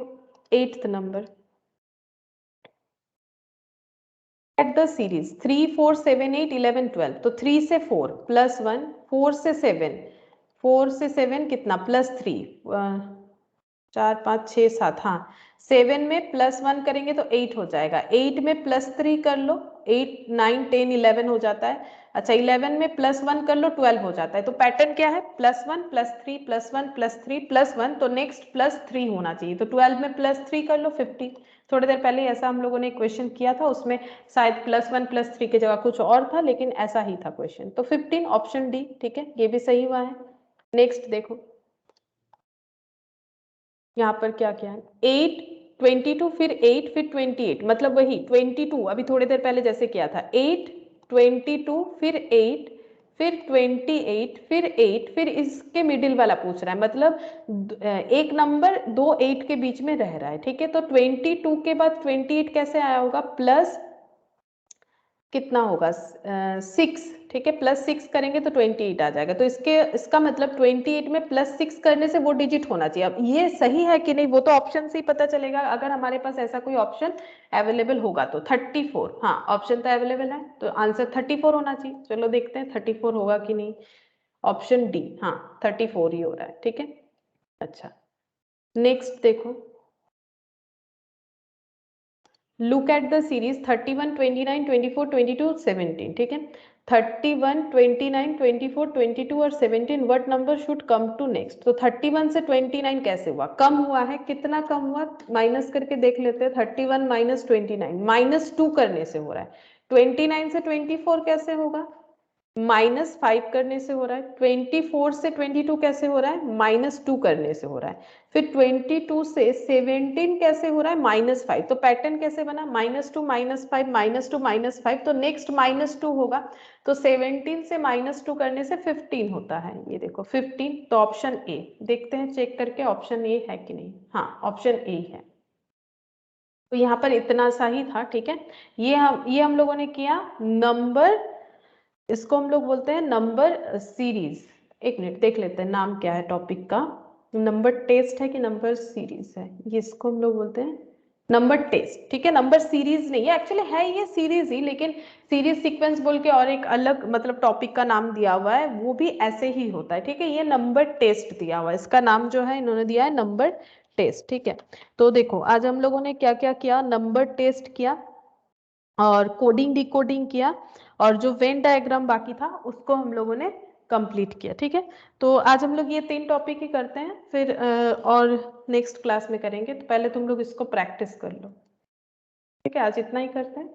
8th number, at the series 3 4 7 8 11 12, तो 3 से 4 +1, 4 से 7, 4 से 7 कितना +3, 4 5 6 7, हाँ 7 में +1 करेंगे तो 8 हो जाएगा, 8 में +3 कर लो, 8 9 10 11 हो जाता है। अच्छा 11 में +1 कर लो 12 हो जाता है। तो पैटर्न क्या है, +1 +3 +1 +3 +1, तो नेक्स्ट +3 होना चाहिए, तो 12 में +3 कर लो 50। थोड़ी देर पहले ऐसा हम लोगों ने क्वेश्चन किया था, उसमें शायद +1 +3 की जगह कुछ और था, लेकिन ऐसा ही था क्वेश्चन। तो 15 ऑप्शन डी, ठीक है, ये भी सही हुआ है। नेक्स्ट देखो यहाँ पर क्या क्या है, 8 22 फिर 8 फिर 28, मतलब वही 22 अभी थोड़ी देर पहले जैसे किया था, 8 22 फिर 8 फिर 28 फिर 8, फिर इसके मिडिल वाला पूछ रहा है, मतलब एक नंबर दो 8 के बीच में रह रहा है, ठीक है। तो 22 के बाद 28 कैसे आया होगा, प्लस कितना होगा 6, ठीक है, +6 करेंगे तो 28 आ जाएगा। तो इसका मतलब 28 में +6 करने से वो डिजिट होना चाहिए। अब ये सही है कि नहीं वो तो ऑप्शन से ही पता चलेगा, अगर हमारे पास ऐसा कोई ऑप्शन अवेलेबल होगा तो 34, हाँ ऑप्शन तो अवेलेबल है, तो आंसर 34 होना चाहिए। चलो देखते हैं 34 होगा कि नहीं। ऑप्शन डी, हाँ 34 ही हो रहा है, ठीक है। अच्छा नेक्स्ट देखो, लुक एट द सीरीज 31 29 24 22 17, ठीक है। 31 29 24 22 और 17, what number should come to next. तो 31 से 29 कैसे हुआ, कम हुआ है, कितना कम हुआ, माइनस करके देख लेते हैं। 31 - 29 -2 करने से हो रहा है। 29 से 24 कैसे होगा, -5 करने से हो रहा है। 24 से 22 कैसे हो रहा है, -2 करने से हो रहा है। फिर 22 से 17 कैसे हो रहा है, -5। तो पैटर्न कैसे बना, -2 -5 -2 -5, तो नेक्स्ट -2 होगा। तो 17 से -2 करने से 15 होता है, ये देखो 15। तो ऑप्शन ए देखते हैं चेक करके, ऑप्शन ए है कि नहीं, हाँ ऑप्शन ए है। तो यहाँ पर इतना सा ही था, ठीक है। ये हम लोगों ने किया नंबर, इसको हम लोग बोलते हैं नंबर सीरीज। एक मिनट देख लेते हैं नाम क्या है टॉपिक का, नंबर टेस्ट है कि नंबर सीरीज है, ये इसको हम लोग बोलते हैं नंबर टेस्ट, ठीक है, नंबर सीरीज नहीं है, एक्चुअली है ये सीरीज ही, लेकिन सीरीज सीक्वेंस बोल के और एक अलग मतलब टॉपिक का नाम दिया हुआ है, वो भी ऐसे ही होता है, ठीक है। ये नंबर टेस्ट दिया हुआ है, इसका नाम जो है इन्होंने दिया है नंबर टेस्ट, ठीक है। तो देखो आज हम लोगों ने क्या क्या किया, नंबर टेस्ट किया और कोडिंग डिकोडिंग किया, और जो वेन डायग्राम बाकी था उसको हम लोगों ने कंप्लीट किया, ठीक है। तो आज हम लोग ये 3 टॉपिक ही करते हैं, फिर और नेक्स्ट क्लास में करेंगे। तो पहले तुम लोग इसको प्रैक्टिस कर लो, ठीक है, आज इतना ही करते हैं।